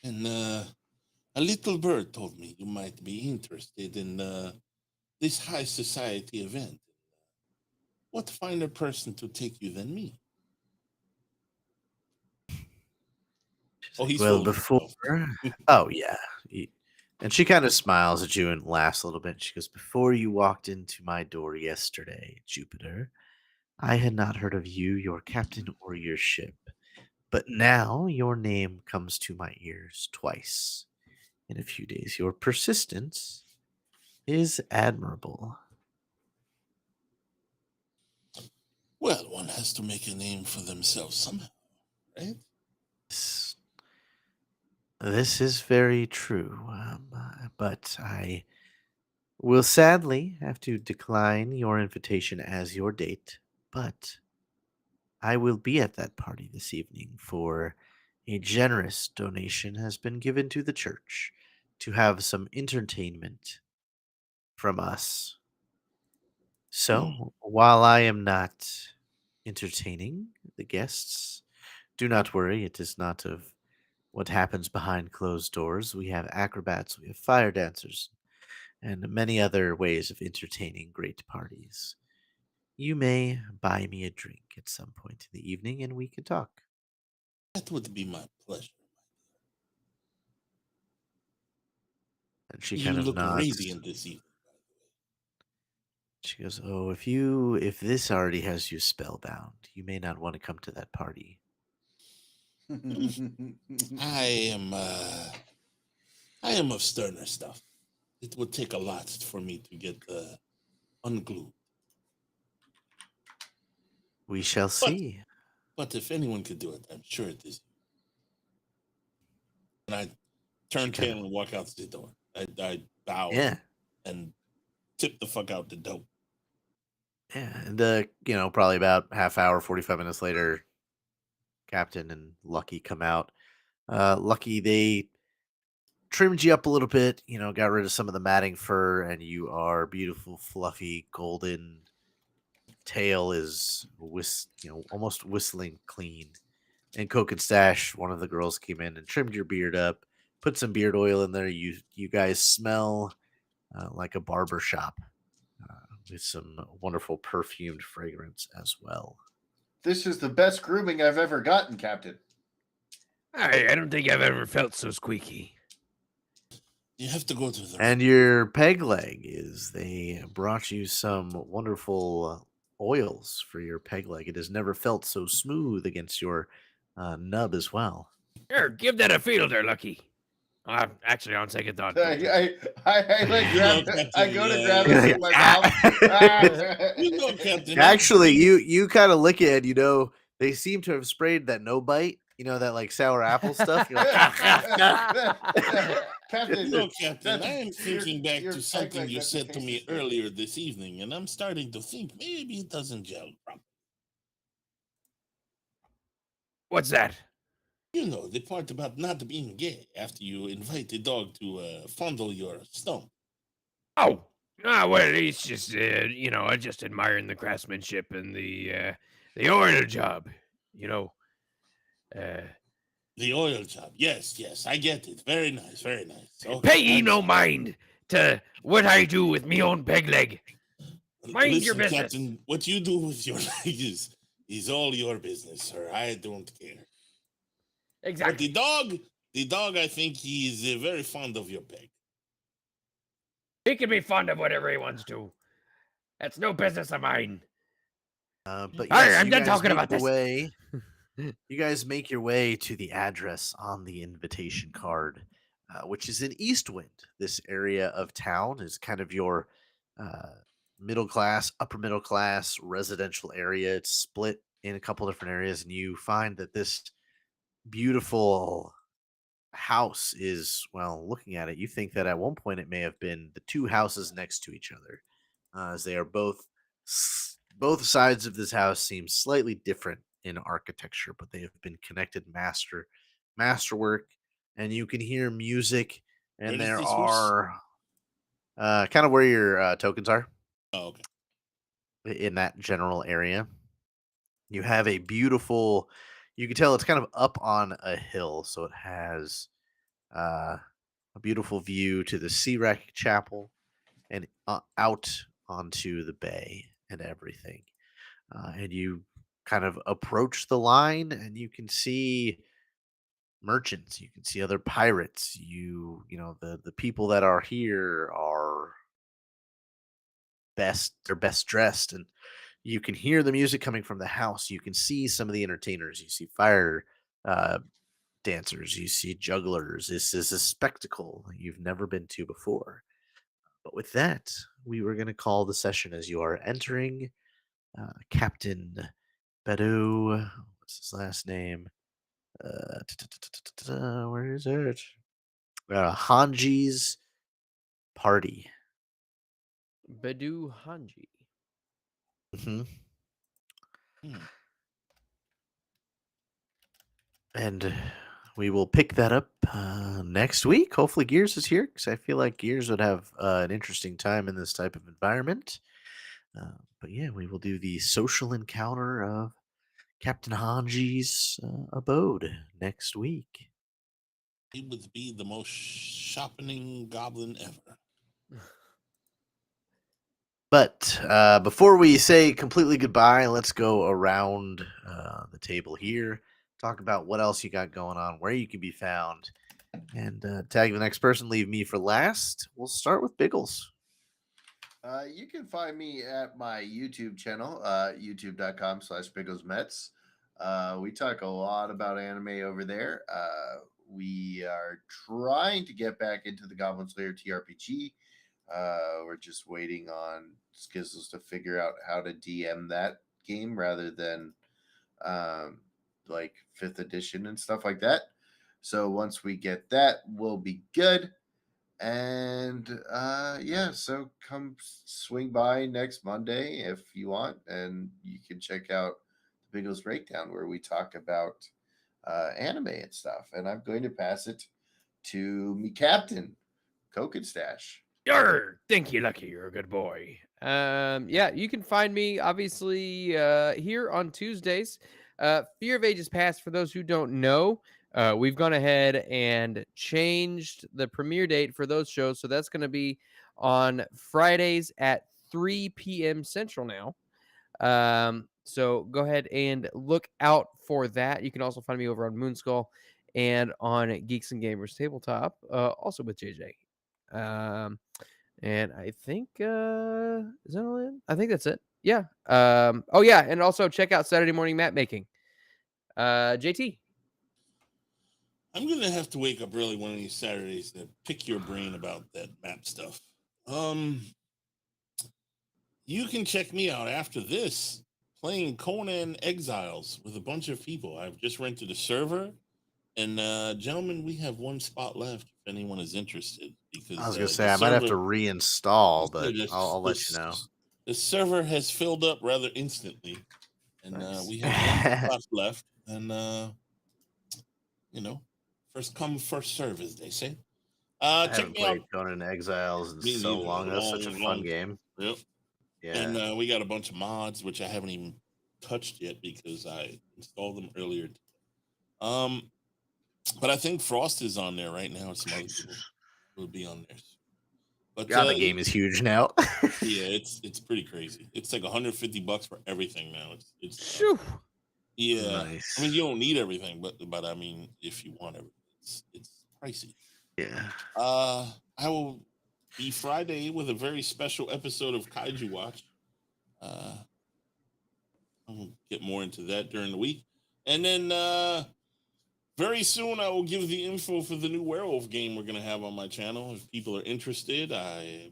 And a little bird told me you might be interested in this high society event. What finer person to take you than me? She's Oh, like, he's "Well, full of before, himself. oh yeah." And she kind of smiles at you and laughs a little bit. She goes, "Before you walked into my door yesterday, Jupiter, I had not heard of you, your captain, or your ship. But now your name comes to my ears twice in a few days. Your persistence is admirable." Well, one has to make a name for themselves somehow, right? This, this is very true, but I will sadly have to decline your invitation as your date. But I will be at that party this evening, for a generous donation has been given to the church to have some entertainment from us. Hmm. So, while I am not entertaining the guests, do not worry, it is not of what happens behind closed doors. We have acrobats, we have fire dancers, and many other ways of entertaining great parties. you may buy me a drink at some point in the evening and we can talk. That would be my pleasure. And she You kind of look nods. radiant this evening. She goes, "Oh, if this already has you spellbound, you may not want to come to that party." I am of sterner stuff. It would take a lot for me to get unglued. We shall see. But if anyone could do it, I'm sure it is. And I turn tail and walk out the door. I bow and tip the fuck out the door. Yeah, and probably about half hour, 45 minutes later, Captain and Lucky come out. Lucky, they trimmed you up a little bit, got rid of some of the matting fur, and you are beautiful, fluffy, golden. Tail is almost whistling clean. And Cokenstache, one of the girls, came in and trimmed your beard up, put some beard oil in there. You guys smell like a barber shop with some wonderful perfumed fragrance as well. This is the best grooming I've ever gotten, Captain. I don't think I've ever felt so squeaky. You have to go to the... And your peg leg is they brought you some wonderful oils for your peg leg. It has never felt so smooth against your nub as well. Here, give that a feel there, Lucky. Actually, on second thought. I go to grab it with my mouth. Captain. Actually, you kind of lick it, and they seem to have sprayed that no bite, that like sour apple stuff. You're like, Captain, Captain, I am thinking back to something you said to me earlier this evening, and I'm starting to think maybe it doesn't gel properly. What's that? The part about not being gay after you invite the dog to fondle your stump. Oh, well, it's just, I just admiring the craftsmanship and the oil job, The oil job, yes, I get it. Very nice, very nice. Okay, pay ye no mind to what I do with me own peg leg. Mind your business. Captain, what you do with your leg is all your business, sir. I don't care. Exactly. But the dog, I think he is very fond of your peg. He can be fond of whatever he wants to. That's no business of mine. But yes, all right, I'm done talking about this. You guys make your way to the address on the invitation card, which is in Eastwind. This area of town is kind of your middle class, upper middle class residential area. It's split in a couple different areas, and you find that this beautiful house is, looking at it, you think that at one point it may have been the two houses next to each other, as they are both sides of this house seem slightly different in architecture, but they have been connected masterwork, and you can hear music, and there are kind of where your tokens are. Oh, okay. In that general area, you have a beautiful, you can tell it's kind of up on a hill, so it has a beautiful view to the Seawreck Chapel and out onto the bay and everything. And you kind of approach the line, and you can see merchants, you can see other pirates. The people that are here are they're best dressed, and you can hear the music coming from the house. You can see some of the entertainers. You see fire dancers. You see jugglers. This is a spectacle you've never been to before. But with that, we were going to call the session as you are entering. Captain Bedu, what's his last name? Where is it? Hanji's party. Bedu Hanji. Mm-hmm. And we will pick that up next week. Hopefully Gears is here, because I feel like Gears would have an interesting time in this type of environment. But yeah, we will do the social encounter of Captain Hanji's abode next week. He would be the most shopping goblin ever. But before we say completely goodbye, let's go around the table here, talk about what else you got going on, where you can be found, and tag the next person. Leave me for last. We'll start with Biggles. You can find me at my YouTube channel, youtube.com/BigglesMets. We talk a lot about anime over there. We are trying to get back into the Goblin Slayer TRPG. We're just waiting on Skizzles to figure out how to DM that game rather than like 5th edition and stuff like that. So once we get that, we'll be good. And yeah, so come swing by next Monday if you want, and you can check out the Biggles Breakdown where we talk about anime and stuff. And I'm going to pass it to me captain, Cokenstache. Yarr! Thank you, Lucky. You're a good boy. Yeah, you can find me obviously here on Tuesdays. Fear of Ages Past, for those who don't know, we've gone ahead and changed the premiere date for those shows. So that's going to be on Fridays at 3 p.m. Central now. So go ahead and look out for that. You can also find me over on Moonskull and on Geeks and Gamers Tabletop, also with JJ. And I think is that all in? I think that's it. Yeah. Oh yeah, and also check out Saturday Morning Map Making. JT. I'm gonna have to wake up early one of these Saturdays to pick your brain about that map stuff. You can check me out after this playing Conan Exiles with a bunch of people. I've just rented a server, and gentlemen, we have one spot left if anyone is interested. Because I was gonna say I might have to reinstall, but I'll let you know. The server has filled up rather instantly, and we have one spot left. And first come, first serve, as they say. I Check haven't me out. played Conan Exiles in so neither. long. That's such a fun game. Yep. Yeah. And we got a bunch of mods which I haven't even touched yet because I installed them earlier. But I think Frost is on there right now. Some other people will be on there. But God, the game is huge now. Yeah, it's pretty crazy. It's like $150 for everything now. It's yeah. Nice. I mean, you don't need everything, but I mean, if you want everything, it's pricey. Yeah. I will be Friday with a very special episode of Kaiju Watch. I'll get more into that during the week, and then very soon I will give the info for the new werewolf game we're gonna have on my channel. If people are interested, I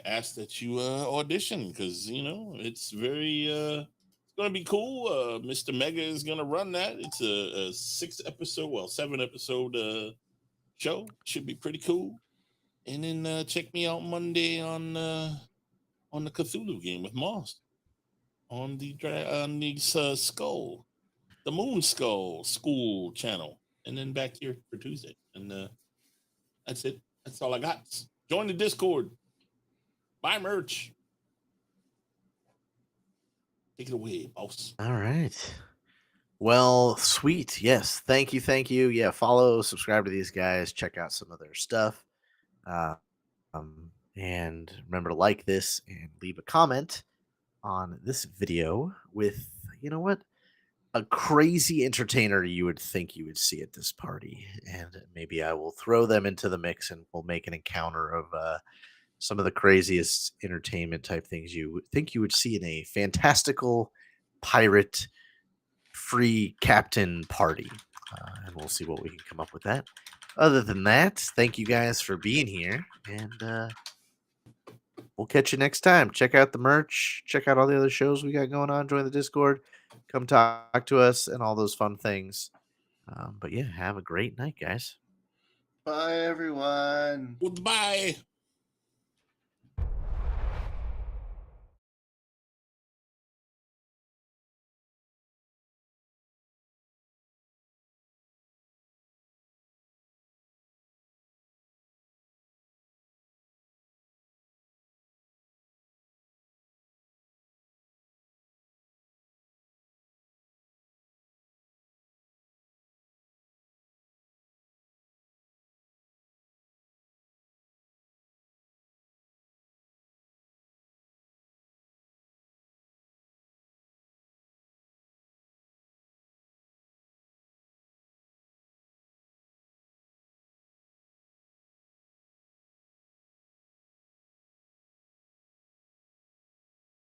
ask that you audition because it's very it's gonna be cool. Mr. Mega is gonna run that. It's a 7 episode show. Should be pretty cool. And then check me out Monday on the Cthulhu game with Moss on the Skull, the Moon Skull School channel, and then back here for Tuesday. And that's it. That's all I got. Join the Discord. Buy merch. Take it away, boss. All right. Well, sweet. Yes. Thank you. Yeah. Follow, subscribe to these guys. Check out some of their stuff. And remember to like this and leave a comment on this video with, a crazy entertainer you would think you would see at this party. And maybe I will throw them into the mix and we'll make an encounter of some of the craziest entertainment type things you would think you would see in a fantastical pirate free captain party. And we'll see what we can come up with that. Other than that, thank you guys for being here, and we'll catch you next time. Check out the merch. Check out all the other shows we got going on. Join the Discord. Come talk to us and all those fun things. But yeah, have a great night, guys. Bye, everyone. Goodbye.